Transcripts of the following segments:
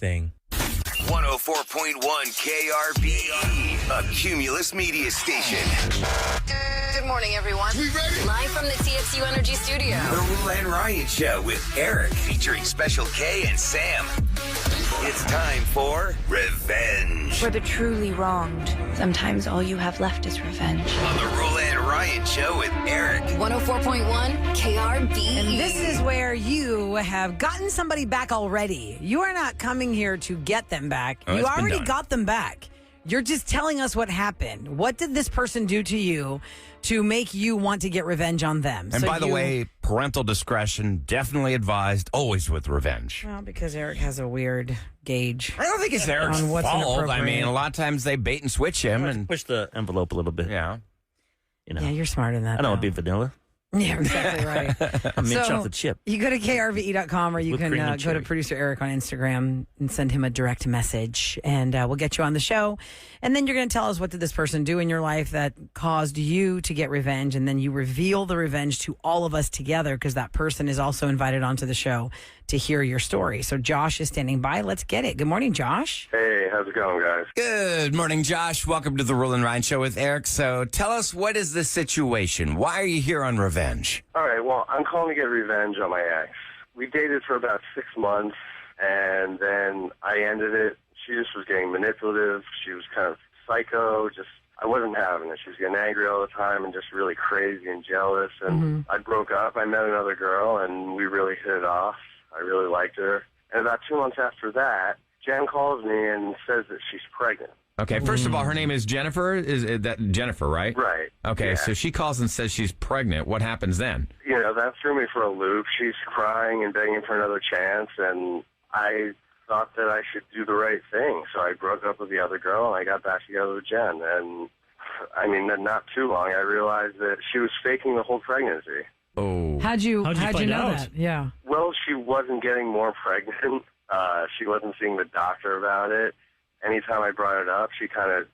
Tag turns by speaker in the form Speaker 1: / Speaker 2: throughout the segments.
Speaker 1: thing.
Speaker 2: 104.1 KRBE, a Cumulus media station.
Speaker 3: Good morning, everyone.
Speaker 2: We ready?
Speaker 3: Live from the TXU Energy Studio.
Speaker 2: The Roula and Ryan Show with Eric, featuring Special K and Sam. It's time for Revenge.
Speaker 4: For the truly wronged, sometimes all you have left is revenge.
Speaker 2: On the Roula and Ryan Show with Eric.
Speaker 3: 104.1 KRBE.
Speaker 5: And this is where you have gotten somebody back already. You are not coming here to get them back.
Speaker 1: Oh,
Speaker 5: you
Speaker 1: it's been
Speaker 5: already
Speaker 1: done.
Speaker 5: got them back. You're just telling us what happened. What did this person do to you to make you want to get revenge on them?
Speaker 6: And by the way, parental discretion definitely advised, always with revenge.
Speaker 5: Well, because Eric has a weird gauge.
Speaker 6: I don't think it's Eric's
Speaker 5: On what's
Speaker 6: fault. I
Speaker 5: inappropriate.
Speaker 6: mean, a lot of times they bait and switch him. And
Speaker 1: Push the envelope a little bit.
Speaker 6: yeah.
Speaker 1: You know,
Speaker 5: Yeah, you're smart in that.
Speaker 1: I don't want
Speaker 5: though.
Speaker 1: to be vanilla.
Speaker 5: Yeah, exactly right.
Speaker 1: I'm mint
Speaker 5: So,
Speaker 1: chocolate chip.
Speaker 5: You go to krve.com or you
Speaker 1: Whipped
Speaker 5: can
Speaker 1: cream and
Speaker 5: go to
Speaker 1: cherry.
Speaker 5: producer Eric on Instagram and send him a direct message, and we'll get you on the show. And then you're going to tell us what did this person do in your life that caused you to get revenge, and then you reveal the revenge to all of us together because that person is also invited onto the show to hear your story. So Josh is standing by. Let's get it. Good morning, Josh.
Speaker 7: Hey, how's it going, guys?
Speaker 6: Good morning, Josh. Welcome to the Roula and Ryan Show with Eric. So tell us, what is the situation? Why are you here on revenge?
Speaker 7: All right, well, I'm calling to get revenge on my ex. We dated for about 6 months, and then I ended it. She just was getting manipulative. She was kind of psycho. I wasn't having it. She was getting angry all the time and just really crazy and jealous. And I broke up. I met another girl, and we really hit it off. I really liked her. And about 2 months after that, Jen calls me and says that she's pregnant.
Speaker 6: Okay, first of all, her name is Jennifer. Is that Jennifer, right?
Speaker 7: Right.
Speaker 6: Okay,
Speaker 7: Yeah.
Speaker 6: so she calls and says she's pregnant. What happens then?
Speaker 7: You know, that threw me for a loop. She's crying and begging for another chance, and I thought that I should do the right thing. So I broke up with the other girl, and I got back together with Jen. And, I mean, not too long, I realized that she was faking the whole pregnancy.
Speaker 6: Oh.
Speaker 5: How'd you
Speaker 1: find
Speaker 5: know
Speaker 1: out?
Speaker 5: that? Yeah.
Speaker 7: Well, she wasn't getting more pregnant. She wasn't seeing the doctor about it. Anytime I brought it up, she kind of,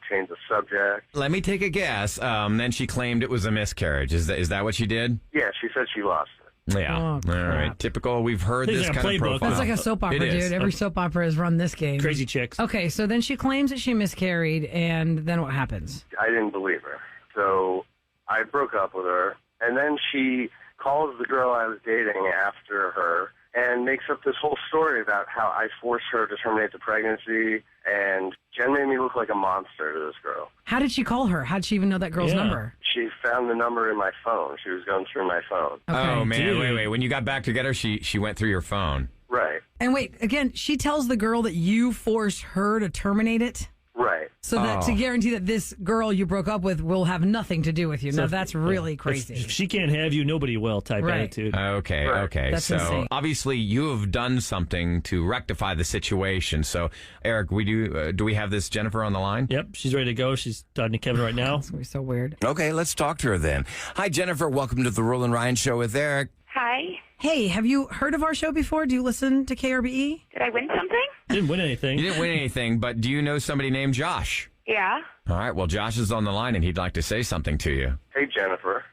Speaker 7: changed the subject.
Speaker 6: Let me take a guess. Then she claimed it was a miscarriage. Is that what she did?
Speaker 7: Yeah, she said she lost it.
Speaker 6: Yeah.
Speaker 5: Oh,
Speaker 6: All right.
Speaker 5: crap.
Speaker 6: Typical. We've heard
Speaker 1: It's
Speaker 6: this
Speaker 1: like a
Speaker 6: kind of
Speaker 1: playbook.
Speaker 6: profile.
Speaker 5: That's like a soap opera,
Speaker 6: It is.
Speaker 5: dude. Every soap opera has run this game.
Speaker 1: Crazy chicks.
Speaker 5: Okay, so then she claims that she miscarried, and then what happens?
Speaker 7: I didn't believe her. So I broke up with her, and then she calls the girl I was dating after her and makes up this whole story about how I forced her to terminate the pregnancy, and Jen made me look like a monster to this girl.
Speaker 5: How did she call her? How did she even know that girl's
Speaker 1: Yeah.
Speaker 5: number?
Speaker 7: She found the number in my phone. She was going through my phone.
Speaker 5: Okay.
Speaker 6: Oh, man.
Speaker 1: Dude.
Speaker 6: Wait. When you got back together, she went through your phone.
Speaker 7: Right,
Speaker 5: And wait, again, she tells the girl that you forced her to terminate it?
Speaker 7: right.
Speaker 5: So that to guarantee that this girl you broke up with will have nothing to do with you. Now, that's really crazy.
Speaker 1: If she can't have you, nobody will type
Speaker 5: Right.
Speaker 1: attitude.
Speaker 6: Okay.
Speaker 7: Right.
Speaker 6: Okay.
Speaker 5: That's
Speaker 6: so
Speaker 5: insane.
Speaker 6: obviously you have done something to rectify the situation. So, Eric, do we have this Jennifer on the line?
Speaker 1: Yep, she's ready to go. She's talking to Kevin right now.
Speaker 5: It's going to be so weird.
Speaker 6: Okay, let's talk to her then. Hi, Jennifer. Welcome to the Roula and Ryan Show with Eric.
Speaker 4: Hi.
Speaker 5: Hey, have you heard of our show before? Do you listen to KRBE?
Speaker 4: Did I win something?
Speaker 1: Didn't win anything.
Speaker 6: You didn't win anything, but do you know somebody named Josh?
Speaker 4: Yeah.
Speaker 6: All right. Well, Josh is on the line, and he'd like to say something to you.
Speaker 7: Hey, Jennifer.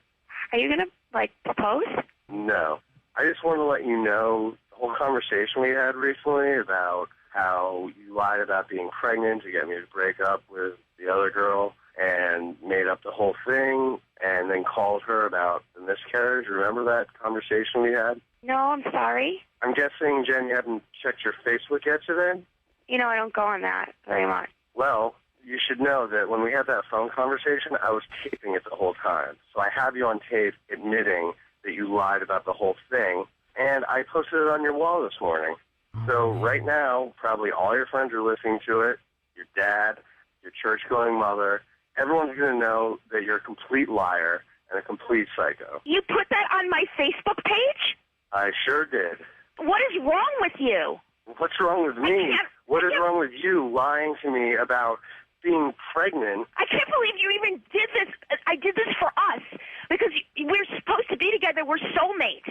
Speaker 4: Are you going to, propose?
Speaker 7: No. I just want to let you know the whole conversation we had recently about how you lied about being pregnant to get me to break up with the other girl and made up the whole thing and then called her about the miscarriage. Remember that conversation we had?
Speaker 4: No, I'm sorry.
Speaker 7: I'm guessing, Jen, you haven't checked your Facebook yet today?
Speaker 4: I don't go on that very much.
Speaker 7: Well, you should know that when we had that phone conversation, I was taping it the whole time. So I have you on tape admitting that you lied about the whole thing, and I posted it on your wall this morning. So right now, probably all your friends are listening to it, your dad, your church-going mother. Everyone's going to know that you're a complete liar and a complete psycho.
Speaker 4: You put that on my Facebook page?
Speaker 7: I sure did.
Speaker 4: What is wrong with you?
Speaker 7: What's wrong with me?
Speaker 4: can't-
Speaker 7: What
Speaker 4: I
Speaker 7: is
Speaker 4: can't-
Speaker 7: wrong with you lying to me about being pregnant?
Speaker 4: I can't believe you even did this. I did this for us because we're supposed to be together. We're soulmates.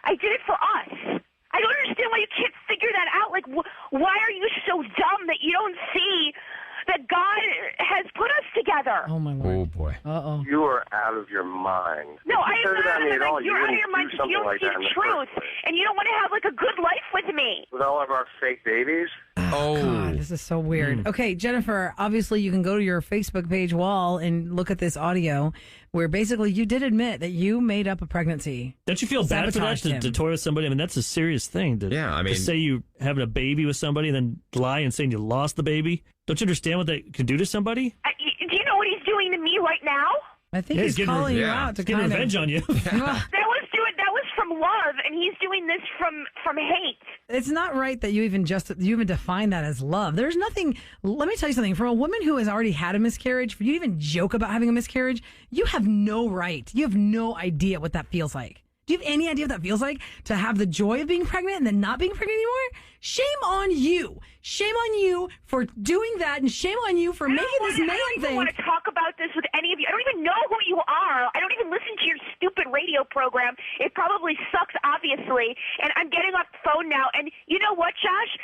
Speaker 4: I did it for us. I don't understand why you can't figure that out. Like, why are you so dumb that you don't see that God has put us together?
Speaker 5: Oh, my
Speaker 6: Oh,
Speaker 5: Lord.
Speaker 6: boy.
Speaker 5: Uh-oh.
Speaker 7: You are out of your mind.
Speaker 4: No,
Speaker 7: If you
Speaker 4: I am
Speaker 7: cared
Speaker 4: not
Speaker 7: about me at all,
Speaker 4: You're out of
Speaker 7: wouldn't
Speaker 4: your mind
Speaker 7: do
Speaker 4: because you
Speaker 7: something
Speaker 4: don't
Speaker 7: like
Speaker 4: see
Speaker 7: that in
Speaker 4: the
Speaker 7: the
Speaker 4: truth,
Speaker 7: first place.
Speaker 4: and you don't want to have, a good life with me.
Speaker 7: with all of our fake babies.
Speaker 5: God, this is so weird. Okay, Jennifer, obviously you can go to your Facebook page wall and look at this audio where basically you did admit that you made up a pregnancy.
Speaker 1: Don't you feel bad for that,
Speaker 5: Sabotaged him.
Speaker 1: to toy with somebody? I mean, that's a serious thing.
Speaker 6: Yeah, I mean-
Speaker 1: to say you having a baby with somebody and then lie and saying you lost the baby. Don't you understand what that can do to somebody?
Speaker 4: Do you know what he's doing to me right now?
Speaker 5: I think
Speaker 1: Yeah,
Speaker 5: he's
Speaker 1: he's getting
Speaker 5: calling you
Speaker 6: yeah.
Speaker 5: out to
Speaker 1: Getting
Speaker 5: kind
Speaker 1: revenge
Speaker 5: of...
Speaker 1: on you.
Speaker 4: That was from love, and he's doing this from hate.
Speaker 5: It's not right that you even define that as love. There's nothing. Let me tell you something. From a woman who has already had a miscarriage, for you to even joke about having a miscarriage, you have no right. You have no idea what that feels like. Do you have any idea what that feels like to have the joy of being pregnant and then not being pregnant anymore? Shame on you. Shame on you for doing that, and shame on you for making this man
Speaker 4: I don't even
Speaker 5: think.
Speaker 4: want to talk about this with any of you. I don't even know who you are. I don't even listen to your stupid radio program. It probably sucks, obviously. And I'm getting off the phone now. And you know what, Josh?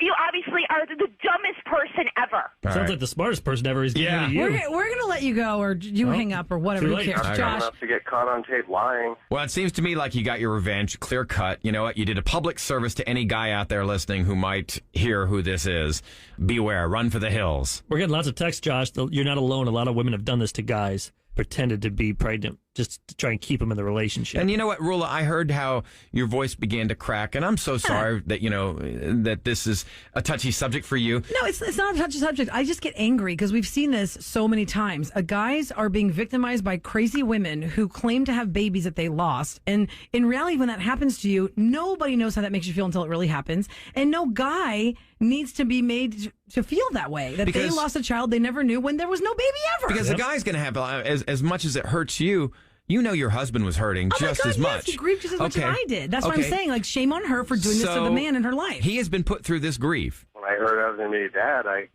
Speaker 4: You obviously are the dumbest person ever.
Speaker 1: Sounds like the smartest person ever is
Speaker 6: Yeah.
Speaker 1: you.
Speaker 5: We're going to let you go, or you hang up, or whatever.
Speaker 1: too
Speaker 5: Who
Speaker 1: late.
Speaker 5: cares?
Speaker 7: I
Speaker 5: Josh,
Speaker 7: don't have to get caught on tape lying.
Speaker 6: Well, it seems to me like you got your revenge, clear cut. You know what? You did a public service to any guy out there listening who might hear who this is. Beware, run for the hills.
Speaker 1: We're getting lots of texts, Josh. You're not alone. A lot of women have done this to guys, pretended to be pregnant just to try and keep them in the relationship.
Speaker 6: And you know what, Roula? I heard how your voice began to crack, and I'm so sorry that that this is a touchy subject for you.
Speaker 5: no, it's not a touchy subject. I just get angry because we've seen this so many times. Guys are being victimized by crazy women who claim to have babies that they lost. And in reality, when that happens to you, nobody knows how that makes you feel until it really happens. And no guy needs to be made to feel that way, that they
Speaker 6: Because-
Speaker 5: lost a child they never knew when there was no baby ever.
Speaker 6: Because the guy's going to have, as much as it hurts you, you know your husband was hurting
Speaker 5: Oh my
Speaker 6: just
Speaker 5: God,
Speaker 6: as
Speaker 5: yes,
Speaker 6: much.
Speaker 5: he grieved just as much as
Speaker 6: Okay.
Speaker 5: I did. That's what I'm
Speaker 6: Okay.
Speaker 5: saying. Like, shame on her for doing this to the
Speaker 6: So,
Speaker 5: man in her life.
Speaker 6: He has been put through this grief.
Speaker 7: When I heard I was going to be a dad, I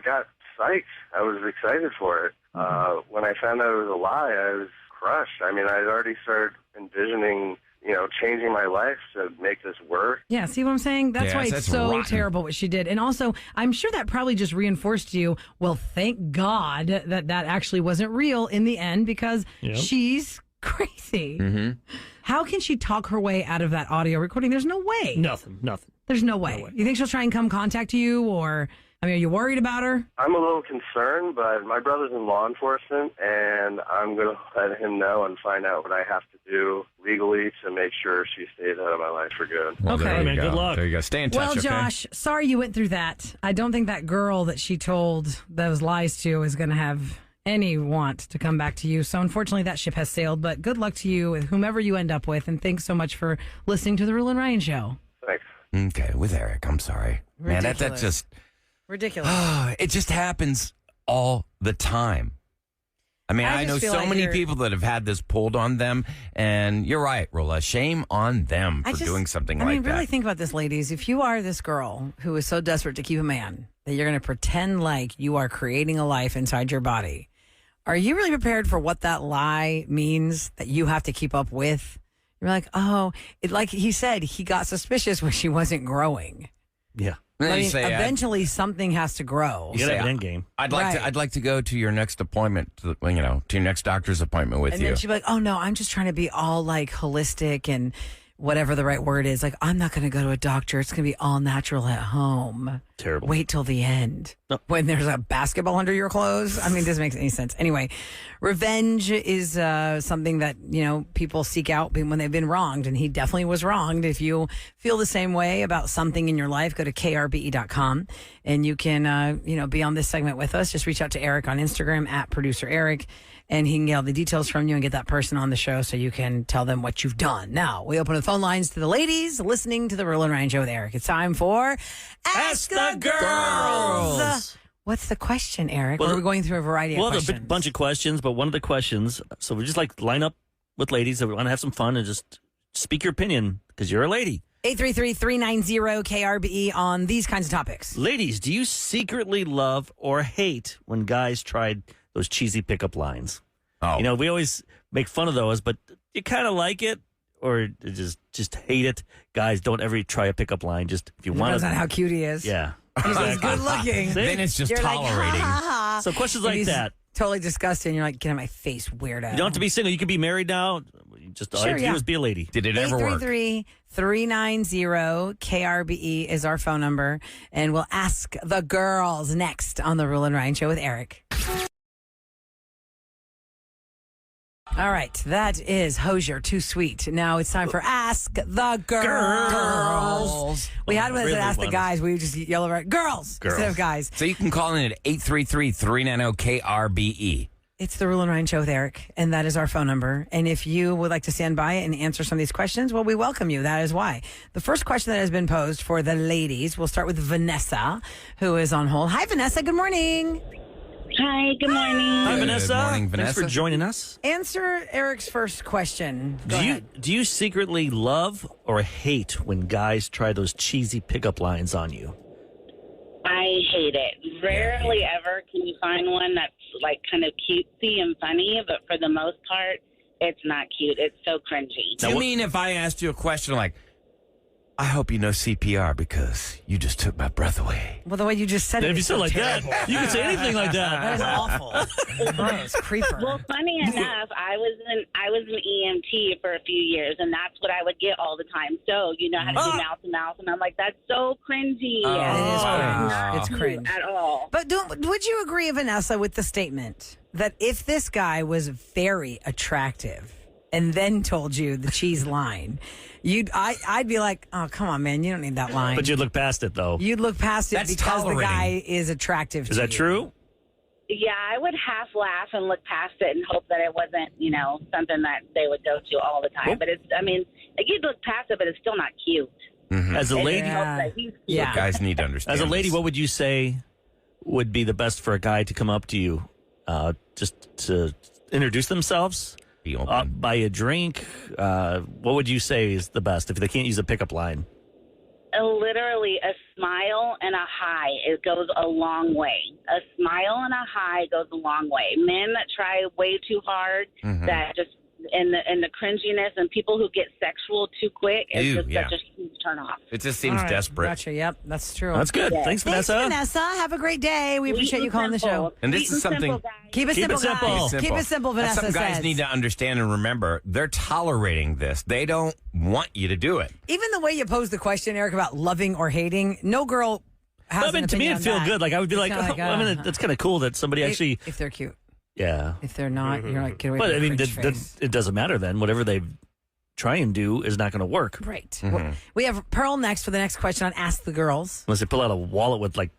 Speaker 7: got psyched. I was excited for it. When I found out it was a lie, I was crushed. I mean, I'd already started envisioning, changing my life to make this work.
Speaker 5: Yeah, see what I'm saying? That's
Speaker 6: Yes,
Speaker 5: why it's
Speaker 6: that's
Speaker 5: so
Speaker 6: rotten.
Speaker 5: terrible what she did. And also, I'm sure that probably just reinforced to you, well, thank God that actually wasn't real in the end because
Speaker 1: Yep.
Speaker 5: she's crazy.
Speaker 6: Mm-hmm.
Speaker 5: How can she talk her way out of that audio recording? There's no way.
Speaker 1: Nothing.
Speaker 5: There's no way. You think she'll try and come contact you, or, are you worried about her?
Speaker 7: I'm a little concerned, but my brother's in law enforcement, and I'm going to let him know and find out what I have to do legally to make sure she stays out of my life for good.
Speaker 6: Well,
Speaker 5: Okay.
Speaker 6: there you
Speaker 1: Man,
Speaker 6: go.
Speaker 1: good luck.
Speaker 6: There you go. Stay in touch,
Speaker 5: Well,
Speaker 6: okay?
Speaker 5: Josh, sorry you went through that. I don't think that girl that she told those lies to is going to have any want to come back to you. So unfortunately, that ship has sailed. But good luck to you with whomever you end up with. And thanks so much for listening to the Roula and Ryan Show.
Speaker 7: Thanks.
Speaker 6: Okay, with Eric, I'm sorry. Man, that
Speaker 5: Ridiculous.
Speaker 6: just,
Speaker 5: Ridiculous.
Speaker 6: it just happens all the time. I mean,
Speaker 5: I
Speaker 6: I
Speaker 5: just
Speaker 6: know
Speaker 5: feel
Speaker 6: so
Speaker 5: like
Speaker 6: many
Speaker 5: you're-
Speaker 6: people that have had this pulled on them, and you're right, Roula. Shame on them for doing something like that.
Speaker 5: really think about this, ladies. If you are this girl who is so desperate to keep a man that you're going to pretend like you are creating a life inside your body, are you really prepared for what that lie means that you have to keep up with? You're like, like he said, he got suspicious when she wasn't growing.
Speaker 1: Yeah.
Speaker 6: And then
Speaker 5: I
Speaker 6: you
Speaker 5: mean,
Speaker 6: say,
Speaker 5: eventually something has to grow.
Speaker 1: You got to
Speaker 6: say,
Speaker 1: have an end game.
Speaker 6: I'd like to go to your next appointment, to your next doctor's appointment with
Speaker 5: And
Speaker 6: you.
Speaker 5: then she'd be like, oh no, I'm just trying to be all like holistic and whatever the right word is. Like, I'm not going to go to a doctor. It's going to be all natural at home.
Speaker 1: Terrible.
Speaker 5: Wait till the end
Speaker 1: No.
Speaker 5: when there's a basketball under your clothes. I mean, it doesn't make any sense. Anyway, revenge is something that, people seek out when they've been wronged. And he definitely was wronged. If you feel the same way about something in your life, go to krbe.com and you can, be on this segment with us. Just reach out to Eric on Instagram at producer Eric. And he can get all the details from you and get that person on the show so you can tell them what you've done. Now, we open the phone lines to the ladies listening to the Roula and Ryan Show with Eric. It's time for Ask the Girls. What's the question, Eric?
Speaker 1: Well,
Speaker 5: We're going through a variety of
Speaker 1: Well,
Speaker 5: questions.
Speaker 1: there's a bunch of questions, but one of the questions, so we just line up with ladies that we want to have some fun and just speak your opinion because you're a lady.
Speaker 5: 833-390-KRBE on these kinds of topics.
Speaker 1: Ladies, do you secretly love or hate when guys tried those cheesy pickup lines?
Speaker 6: Oh.
Speaker 1: We always make fun of those, but you kind of like it or just hate it. Guys, don't ever try a pickup line. Just if you want
Speaker 5: Depends
Speaker 1: to.
Speaker 5: on how cute he is.
Speaker 1: Yeah.
Speaker 5: He's good looking.
Speaker 1: See?
Speaker 6: Then it's just
Speaker 5: You're like,
Speaker 6: tolerating.
Speaker 5: ha, ha, ha.
Speaker 1: So questions
Speaker 5: And
Speaker 1: like
Speaker 5: he's
Speaker 1: that.
Speaker 5: Totally disgusting. You're like, get out of my face, weirdo.
Speaker 1: You don't have to be single. You can be married now. Just all
Speaker 5: Sure,
Speaker 1: you have to
Speaker 5: yeah.
Speaker 1: do is be a lady.
Speaker 6: Did it ever work?
Speaker 5: 833-390-KRBE is our phone number. And we'll ask the girls next on the Roula and Ryan Show with Eric. All right, that is Hosier, Too Sweet. Now it's time for Ask the Girls. We had one that said Ask the Guys. We would just yell over girls instead of guys.
Speaker 6: So you can call in at 833-390-KRBE.
Speaker 5: It's the Roula and Ryan Show with Eric, and that is our phone number. And if you would like to stand by and answer some of these questions, well, we welcome you. That is why. The first question that has been posed for the ladies, we'll start with Vanessa, who is on hold. Hi, Vanessa. Good morning.
Speaker 8: Hi, good morning.
Speaker 1: Hi, Vanessa.
Speaker 6: Good morning,
Speaker 1: Thanks
Speaker 6: Vanessa.
Speaker 1: for joining us.
Speaker 5: Answer Eric's first question. Go ahead.
Speaker 1: Do you secretly love or hate when guys try those cheesy pickup lines on you?
Speaker 8: I hate it. Rarely ever can you find one that's like kind of cutesy and funny, but for the most part, it's not cute. It's so cringy.
Speaker 6: Do you mean if I asked you a question like, I hope you know CPR because you just took my breath away?
Speaker 5: Well, the way you just said it.
Speaker 1: If you
Speaker 5: is
Speaker 1: said
Speaker 5: so
Speaker 1: like
Speaker 5: terrible.
Speaker 1: that, you can say anything like
Speaker 5: That is
Speaker 1: that.
Speaker 5: awful. Gross, creeper.
Speaker 8: Well, funny enough, I was an EMT for a few years, and that's what I would get all the time. So you know how to do mouth to mouth, and I'm like, that's so cringy.
Speaker 5: It is
Speaker 6: Wow.
Speaker 5: cringe. It's cringe.
Speaker 8: At all.
Speaker 5: But would you agree, Vanessa, with the statement that if this guy was very attractive and then told you the cheese line, I'd be like, oh, come on, man, you don't need that line.
Speaker 1: But you'd look past it, though.
Speaker 5: You'd look past it
Speaker 6: That's
Speaker 5: because
Speaker 6: tolerating.
Speaker 5: the guy is attractive
Speaker 1: Is
Speaker 5: to
Speaker 1: that
Speaker 5: you.
Speaker 1: true?
Speaker 8: Yeah, I would half laugh and look past it and hope that it wasn't, something that they would go to all the time.
Speaker 1: Well-
Speaker 8: But like you'd look past it, but it's still not cute.
Speaker 1: As a lady,
Speaker 5: Yeah.
Speaker 8: Hope that he's cute.
Speaker 5: Yeah.
Speaker 6: Guys need to understand.
Speaker 1: as a lady,
Speaker 6: this.
Speaker 1: what would you say would be the best for a guy to come up to you, just to introduce themselves,
Speaker 6: Be open.
Speaker 1: buy you a drink? What would you say is the best if they can't use a pickup line?
Speaker 8: Literally, a smile and a hi, it goes a long way. A smile and a hi goes a long way. Men that try way too hard, that just and the cringiness, and people who get sexual too quick, it's
Speaker 6: Ew,
Speaker 8: just
Speaker 6: yeah.
Speaker 8: such a huge turn off.
Speaker 6: It just seems
Speaker 5: All right,
Speaker 6: desperate.
Speaker 5: Gotcha. Yep, that's true.
Speaker 1: That's good.
Speaker 8: Yeah.
Speaker 1: Thanks,
Speaker 5: Thanks,
Speaker 1: Vanessa.
Speaker 5: Vanessa. Have a great day. We appreciate
Speaker 8: Sweet
Speaker 5: you calling the
Speaker 8: simple.
Speaker 5: show.
Speaker 6: And this
Speaker 8: Sweet
Speaker 6: is something-
Speaker 8: simple, guys.
Speaker 5: Keep it
Speaker 1: Keep it
Speaker 5: simple,
Speaker 1: simple.
Speaker 5: guys.
Speaker 1: Keep
Speaker 5: Keep it simple,
Speaker 6: That's
Speaker 5: Vanessa
Speaker 6: something guys
Speaker 5: says.
Speaker 6: need to understand and remember. They're tolerating this. They don't want you to do it.
Speaker 5: Even the way you posed the question, Eric, about loving or hating, no girl has
Speaker 1: I mean,
Speaker 5: an
Speaker 1: to me,
Speaker 5: opinion
Speaker 1: it'd feel
Speaker 5: on that.
Speaker 1: good. Like I would be
Speaker 5: It's
Speaker 1: like,
Speaker 5: kinda
Speaker 1: I mean, that's kind of cool that somebody actually,
Speaker 5: if they're cute.
Speaker 1: yeah.
Speaker 5: If they're not, you're like, get away
Speaker 1: But
Speaker 5: from
Speaker 1: I mean,
Speaker 5: the cringe face.
Speaker 1: it doesn't matter then. Whatever they try and do is not going to work
Speaker 5: Right. Well, we have Pearl next for the next question on Ask the Girls.
Speaker 1: unless they pull out a wallet with like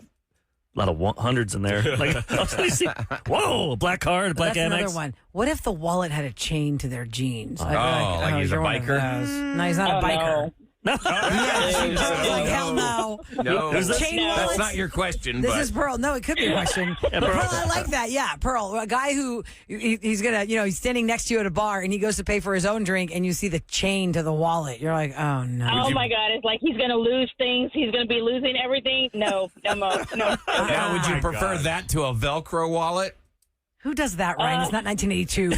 Speaker 1: a lot of hundreds in there. Like, let me see. Whoa, a black card, a black
Speaker 5: That's
Speaker 1: Amex.
Speaker 5: another one. What if the wallet had a chain to their jeans? I'd be
Speaker 6: like he's a
Speaker 5: you're one of
Speaker 6: biker?
Speaker 5: those. No, he's not a biker.
Speaker 1: No.
Speaker 5: Like, hell no.
Speaker 6: No,
Speaker 1: Who's that?
Speaker 5: Chain
Speaker 6: that's
Speaker 5: wallets?
Speaker 6: not your question.
Speaker 5: This
Speaker 6: but
Speaker 5: is Pearl. No, it could be a question. But
Speaker 1: Pearl.
Speaker 5: Pearl, I like that. Yeah, Pearl. A guy who he's gonna, he's standing next to you at a bar and he goes to pay for his own drink and you see the chain to the wallet. You're like, oh no.
Speaker 8: Oh my God! It's like he's going to lose things. He's going to be losing everything. No, no.
Speaker 6: now, would you prefer that to a Velcro wallet?
Speaker 5: Who does that, Ryan? It's not 1982.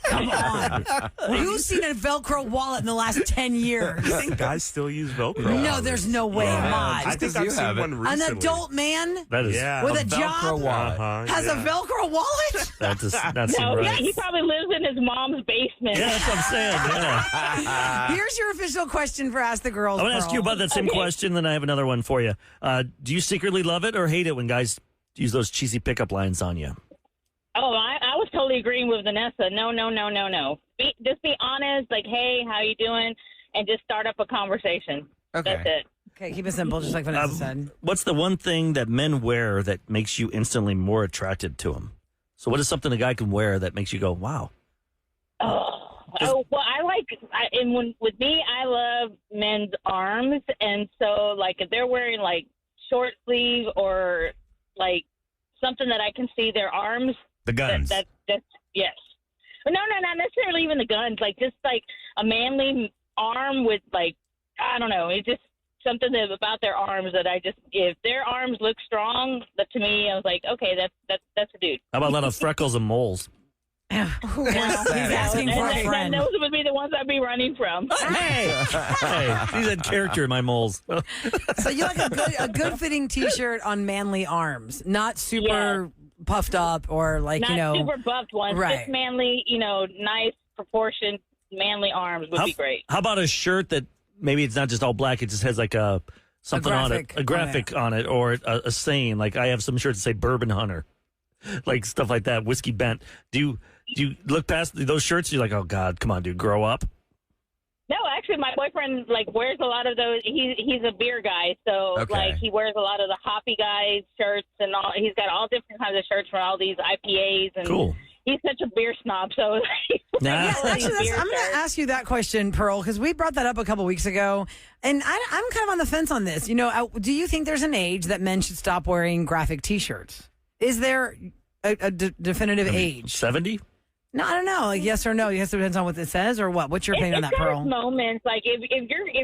Speaker 5: Come on. Who's seen a Velcro wallet in the last 10 years?
Speaker 9: I think guys still use Velcro.
Speaker 5: No, there's no way,
Speaker 9: I
Speaker 5: Mod.
Speaker 9: think
Speaker 6: you
Speaker 9: I've seen
Speaker 6: have it.
Speaker 9: one
Speaker 5: An
Speaker 9: recently.
Speaker 5: adult man
Speaker 1: That is,
Speaker 9: Yeah.
Speaker 5: with a
Speaker 6: Velcro
Speaker 5: job
Speaker 6: wallet.
Speaker 5: has a Velcro wallet?
Speaker 1: that does not seem
Speaker 8: No,
Speaker 1: right.
Speaker 8: he probably lives in his mom's basement.
Speaker 1: Yeah, that's what I'm saying. Yeah.
Speaker 5: Here's your official question for Ask the Girls.
Speaker 1: I want to ask
Speaker 5: Pearl.
Speaker 1: you about that same question, then I have another one for you. Do you secretly love it or hate it when guys use those cheesy pickup lines on you?
Speaker 8: Oh, I was totally agreeing with Vanessa. No. Just be honest. Like, hey, how you doing? And just start up a conversation.
Speaker 6: Okay.
Speaker 8: That's it.
Speaker 5: Okay, keep it simple, just like Vanessa said.
Speaker 1: What's the one thing that men wear that makes you instantly more attracted to them? So what is something a guy can wear that makes you go, wow?
Speaker 8: Oh, well, with me, I love men's arms. And so, like, if they're wearing, like, short sleeve or, like, something that I can see their arms,
Speaker 6: The guns.
Speaker 8: that's yes. But no, not necessarily even the guns. Like, just, like, a manly arm with, like, I don't know. It's just something about their arms that if their arms look strong, that to me, I was like, okay, that's a dude.
Speaker 1: How about a lot of freckles and moles?
Speaker 5: Well, he's asking for a friend.
Speaker 8: Those would be the ones I'd be running from.
Speaker 1: Hey, these had character in my moles.
Speaker 5: So you like a good fitting T-shirt on manly arms, not super puffed up or like
Speaker 8: Not super buffed ones,
Speaker 5: right.
Speaker 8: just manly, nice proportioned manly arms would be great.
Speaker 1: How about a shirt that maybe it's not just all black, it just has like something on it, a graphic on it, or a saying. Like I have some shirts that say Bourbon Hunter, like stuff like that, Whiskey Bent. Do you look past those shirts? You're like, oh God, come on, dude, grow up.
Speaker 8: No, actually, my boyfriend wears a lot of those. He's a beer guy, so he wears a lot of the hoppy guys shirts and all. He's got all different kinds of shirts for all these IPAs and.
Speaker 1: Cool.
Speaker 8: He's such a beer snob, so.
Speaker 5: Yeah, actually, I'm going to ask you that question, Pearl, because we brought that up a couple weeks ago, and I'm kind of on the fence on this. Do you think there's an age that men should stop wearing graphic T-shirts? Is there a definitive age?
Speaker 1: 70?
Speaker 5: No, I don't know. Like yes or no. Yes, it depends on what it says or what. What's your opinion on that, Pearl?
Speaker 8: Moments like if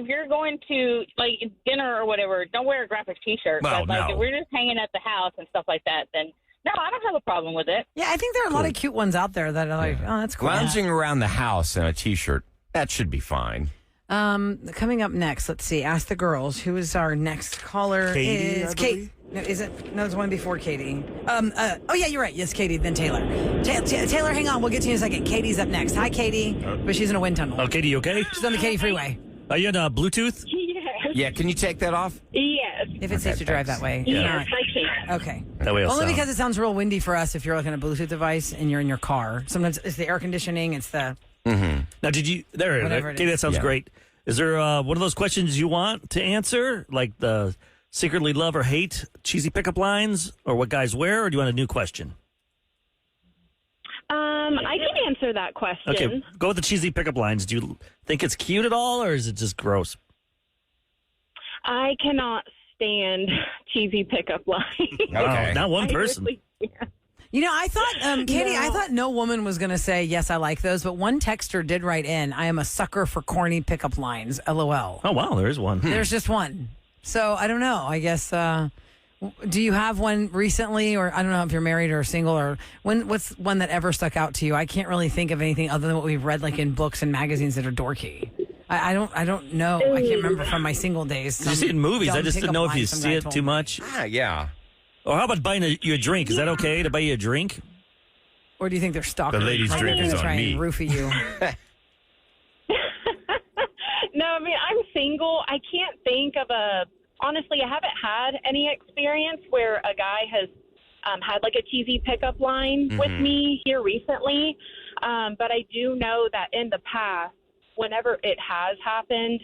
Speaker 8: you're going to like dinner or whatever, don't wear a graphic T-shirt.
Speaker 6: Well,
Speaker 8: but if we're just hanging at the house and stuff like that, then no, I don't have a problem with it.
Speaker 5: Yeah, I think there are a lot of cute ones out there that are like, oh, that's cool.
Speaker 6: Lounging around the house in a T-shirt, that should be fine.
Speaker 5: Coming up next, let's see. Ask the girls. Who is our next caller?
Speaker 9: Katie,
Speaker 5: Is Kate? No, is it? No, there's one before Katie. Oh yeah, you're right. Yes, Katie, then Taylor. Taylor, hang on. We'll get to you in a second. Katie's up next. Hi, Katie. But she's in a wind tunnel.
Speaker 1: Oh, Katie, you okay?
Speaker 5: She's on the Katie Freeway.
Speaker 1: Are you on Bluetooth?
Speaker 8: Yes.
Speaker 6: Yeah, can you take that off?
Speaker 8: Yes.
Speaker 5: If it's safe to drive that way.
Speaker 8: Yes, I can.
Speaker 5: Okay.
Speaker 1: That way
Speaker 5: Only because it sounds real windy for us if you're looking at a Bluetooth device and you're in your car. Sometimes it's the air conditioning. It's the.
Speaker 1: Mm-hmm. Now, did you? There, Katie, that sounds great. Is there one of those questions you want to answer, like the secretly love or hate cheesy pickup lines, or what guys wear, or do you want a new question?
Speaker 10: I can answer that question.
Speaker 1: Okay, go with the cheesy pickup lines. Do you think it's cute at all, or is it just gross?
Speaker 10: I cannot stand cheesy pickup lines.
Speaker 1: Okay, not one person.
Speaker 10: Really, yeah.
Speaker 5: I thought, Katie, I thought no woman was going to say, yes, I like those, but one texter did write in, I am a sucker for corny pickup lines, LOL.
Speaker 1: Oh, wow, there is one.
Speaker 5: There's just one. So, I don't know. I guess, do you have one recently, or I don't know if you're married or single, or what's one that ever stuck out to you? I can't really think of anything other than what we've read, like in books and magazines that are dorky. I don't know. I can't remember from my single days.
Speaker 1: You see it in movies. I just didn't know if you see it too much.
Speaker 6: Yeah.
Speaker 1: Or how about buying you a drink? Is that okay to buy you a drink?
Speaker 5: Or do you think they're stalkers?
Speaker 6: The ladies' drink is on me.
Speaker 5: Roofie you.
Speaker 10: No, I mean, I'm single. I can't think of honestly, I haven't had any experience where a guy has had like a cheesy pickup line with me here recently. But I do know that in the past, whenever it has happened,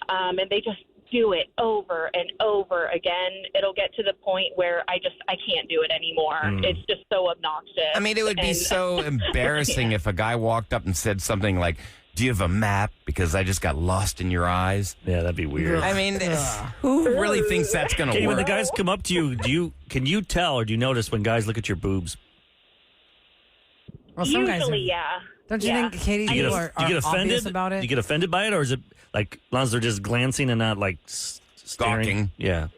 Speaker 10: and they just do it over and over again, it'll get to the point where I can't do it anymore. It's just so obnoxious.
Speaker 6: I mean, it would be so embarrassing if a guy walked up and said something like, do you have a map? Because I just got lost in your eyes.
Speaker 1: Yeah, that'd be weird.
Speaker 6: I mean, who really thinks that's going to work?
Speaker 1: When the guys come up to you, can you tell or do you notice when guys look at your boobs?
Speaker 5: Well, some
Speaker 10: Usually,
Speaker 5: guys
Speaker 10: yeah.
Speaker 5: Don't you think, Katie,
Speaker 1: do you
Speaker 5: are
Speaker 1: get offended
Speaker 5: about it?
Speaker 1: Do you get offended by it, or is it like as long as they're just glancing and not like staring?
Speaker 6: Stalking.
Speaker 1: Yeah.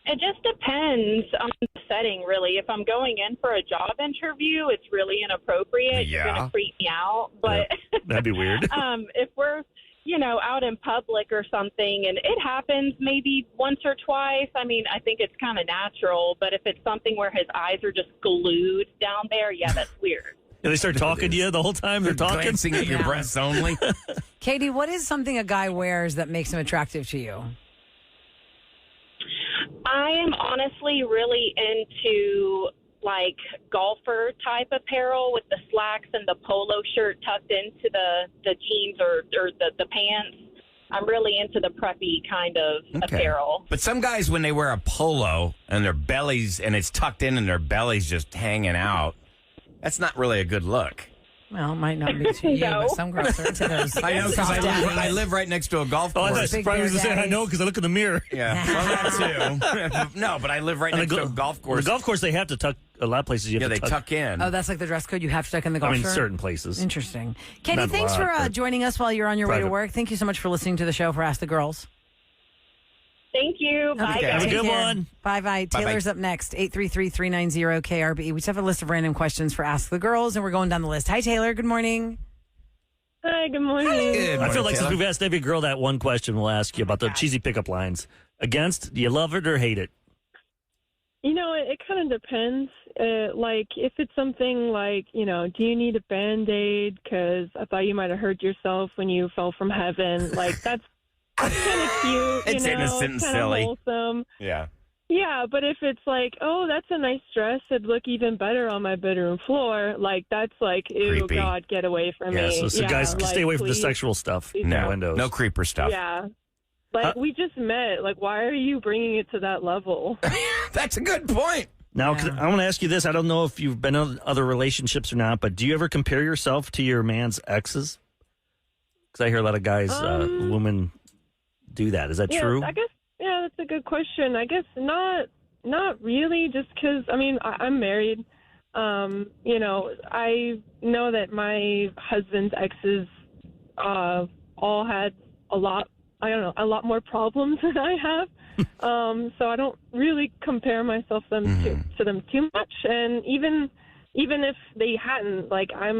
Speaker 10: It just depends on the setting, really. If I'm going in for a job interview, it's really inappropriate.
Speaker 6: Yeah.
Speaker 10: You're going to freak me out. But
Speaker 1: That'd be weird.
Speaker 10: if we're, out in public or something, and it happens maybe once or twice, I mean, I think it's kind of natural. But if it's something where his eyes are just glued down there, yeah, that's weird.
Speaker 1: And they start talking to you the whole time they're talking?
Speaker 6: Glancing at your breasts only.
Speaker 5: Katie, what is something a guy wears that makes him attractive to you?
Speaker 10: I am honestly really into like golfer type apparel with the slacks and the polo shirt tucked into the jeans or the pants. I'm really into the preppy kind of apparel.
Speaker 6: But some guys, when they wear a polo and their bellies, and it's tucked in and their belly's just hanging out, that's not really a good look.
Speaker 5: Well, it might not be to you, but some girls are into those.
Speaker 6: I know, because I live right next to a golf course.
Speaker 1: I thought probably was saying I know because I look in the mirror.
Speaker 6: Yeah, well, that too. No, but I live right next to a golf course.
Speaker 1: The golf course, they have to tuck. A lot of places you have to tuck.
Speaker 6: They tuck in.
Speaker 5: Oh, that's like the dress code. You have to tuck in the golf shirt?
Speaker 1: certain places.
Speaker 5: Interesting. Katie,
Speaker 1: Not
Speaker 5: thanks for joining us while you're on your way to work. Thank you so much for listening to the show for Ask the Girls.
Speaker 10: Thank you. Bye,
Speaker 5: Okay,
Speaker 10: guys.
Speaker 1: Have a good
Speaker 5: Take care.
Speaker 1: one.
Speaker 5: Bye-bye. Taylor's up next, 833-390-KRB. We just have a list of random questions for Ask the Girls, and we're going down the list. Hi, Taylor. Good morning.
Speaker 10: Hi, good morning.
Speaker 6: Good
Speaker 1: I feel
Speaker 6: morning,
Speaker 1: like since
Speaker 6: Taylor.
Speaker 1: we've asked every girl that one question, we'll ask you about the cheesy pickup lines. Against? Do you love it or hate it?
Speaker 10: You know, it kind of depends. Like, if it's something like, you know, do you need a Band-Aid because I thought you might have hurt yourself when you fell from heaven? Like, that's kind of cute.
Speaker 6: It's innocent and silly.
Speaker 10: Wholesome.
Speaker 6: Yeah.
Speaker 10: Yeah, but if it's like, oh, that's a nice dress, it'd look even better on my bedroom floor, like, that's like, ew,
Speaker 6: Creepy.
Speaker 10: God, get away from me.
Speaker 1: So guys,
Speaker 10: like,
Speaker 1: stay away from the
Speaker 10: please.
Speaker 1: sexual stuff.
Speaker 6: No,
Speaker 1: Windows.
Speaker 6: no creeper stuff.
Speaker 10: Yeah. Like, we just met. Like, why are you bringing it to that level?
Speaker 6: That's a good point.
Speaker 1: Now, I want to ask you this. I don't know if you've been in other relationships or not, but do you ever compare yourself to your man's exes? Because I hear a lot of guys, women do that. Is that true?
Speaker 10: I guess, yeah, that's a good question. I guess not really, just because, I mean, I'm married. You know, I know that my husband's exes all had a lot more problems than I have. So I don't really compare myself to them too much. And even if they hadn't, like, I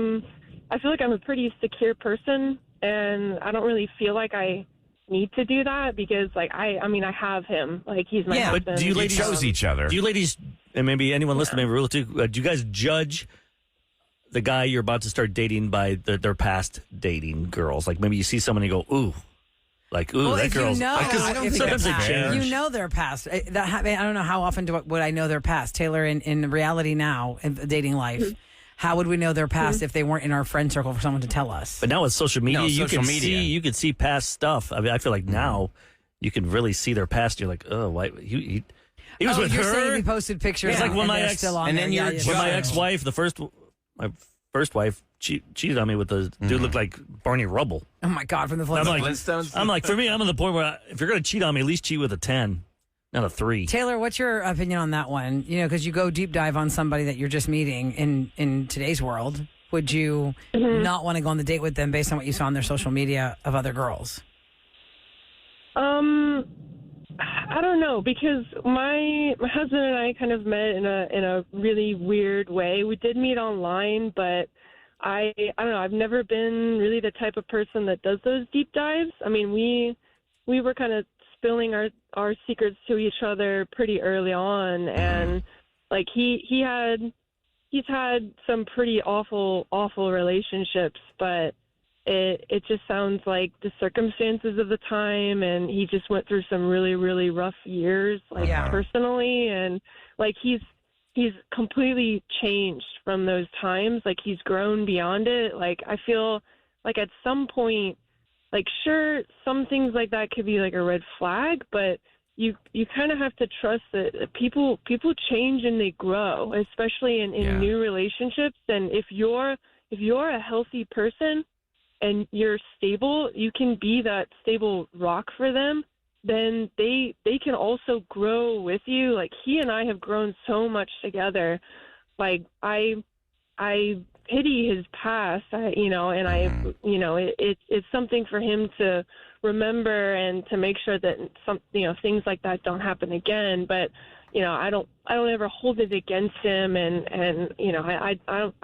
Speaker 10: feel like I'm a pretty secure person, and I don't really feel like I need to do that because, like, I mean, I have him. Like, he's my husband.
Speaker 1: But do you ladies
Speaker 6: chose each other?
Speaker 1: Do you ladies, and maybe anyone listening, maybe Roula too, do you guys judge the guy you're about to start dating by their past dating girls? Like, maybe you see someone and you go, ooh. Like, ooh,
Speaker 5: Well,
Speaker 1: that
Speaker 5: if
Speaker 1: girl's...
Speaker 5: you know,
Speaker 6: I don't think
Speaker 1: sometimes
Speaker 6: that's
Speaker 1: they
Speaker 6: fair.
Speaker 1: change.
Speaker 5: You know their past. I don't know how often would I know their past. Taylor, in reality now, in dating life, how would we know their past if they weren't in our friend circle for someone to tell us?
Speaker 1: But now with social media, you
Speaker 6: social
Speaker 1: can see past stuff. I mean, I feel like now you can really see their past. You're like, oh, why he was with
Speaker 5: you're
Speaker 1: her.
Speaker 5: saying he posted pictures.
Speaker 1: It's like when
Speaker 5: and
Speaker 1: my
Speaker 5: they're
Speaker 1: ex,
Speaker 5: still on
Speaker 6: and
Speaker 5: there.
Speaker 6: then
Speaker 5: Yeah,
Speaker 6: you're
Speaker 5: yeah,
Speaker 1: when my
Speaker 5: yeah.
Speaker 1: ex-wife, my first wife, cheated on me with a dude looked like Barney Rubble.
Speaker 5: Oh my God, from the
Speaker 1: I'm like,
Speaker 6: Flintstones?
Speaker 1: I'm like, for me, I'm at the point where if you're going to cheat on me, at least cheat with a 10, not a 3.
Speaker 5: Taylor, what's your opinion on that one? You know, because you go deep dive on somebody that you're just meeting in today's world. Would you not want to go on the date with them based on what you saw on their social media of other girls?
Speaker 10: I don't know, because my husband and I kind of met in a really weird way. We did meet online, but I don't know. I've never been really the type of person that does those deep dives. I mean, we were kind of spilling our secrets to each other pretty early on, and like he's had some pretty awful relationships, but it just sounds like the circumstances of the time, and he just went through some really, really rough years, like personally, and like he's completely changed from those times. Like, he's grown beyond it. Like, I feel like at some point, like, sure, some things like that could be like a red flag, but you kind of have to trust that people change and they grow, especially in new relationships. And if you're a healthy person and you're stable, you can be that stable rock for them, then they can also grow with you. Like, he and I have grown so much together. Like, I pity his past, it's something for him to remember and to make sure that things like that don't happen again. But I don't ever hold it against him, and I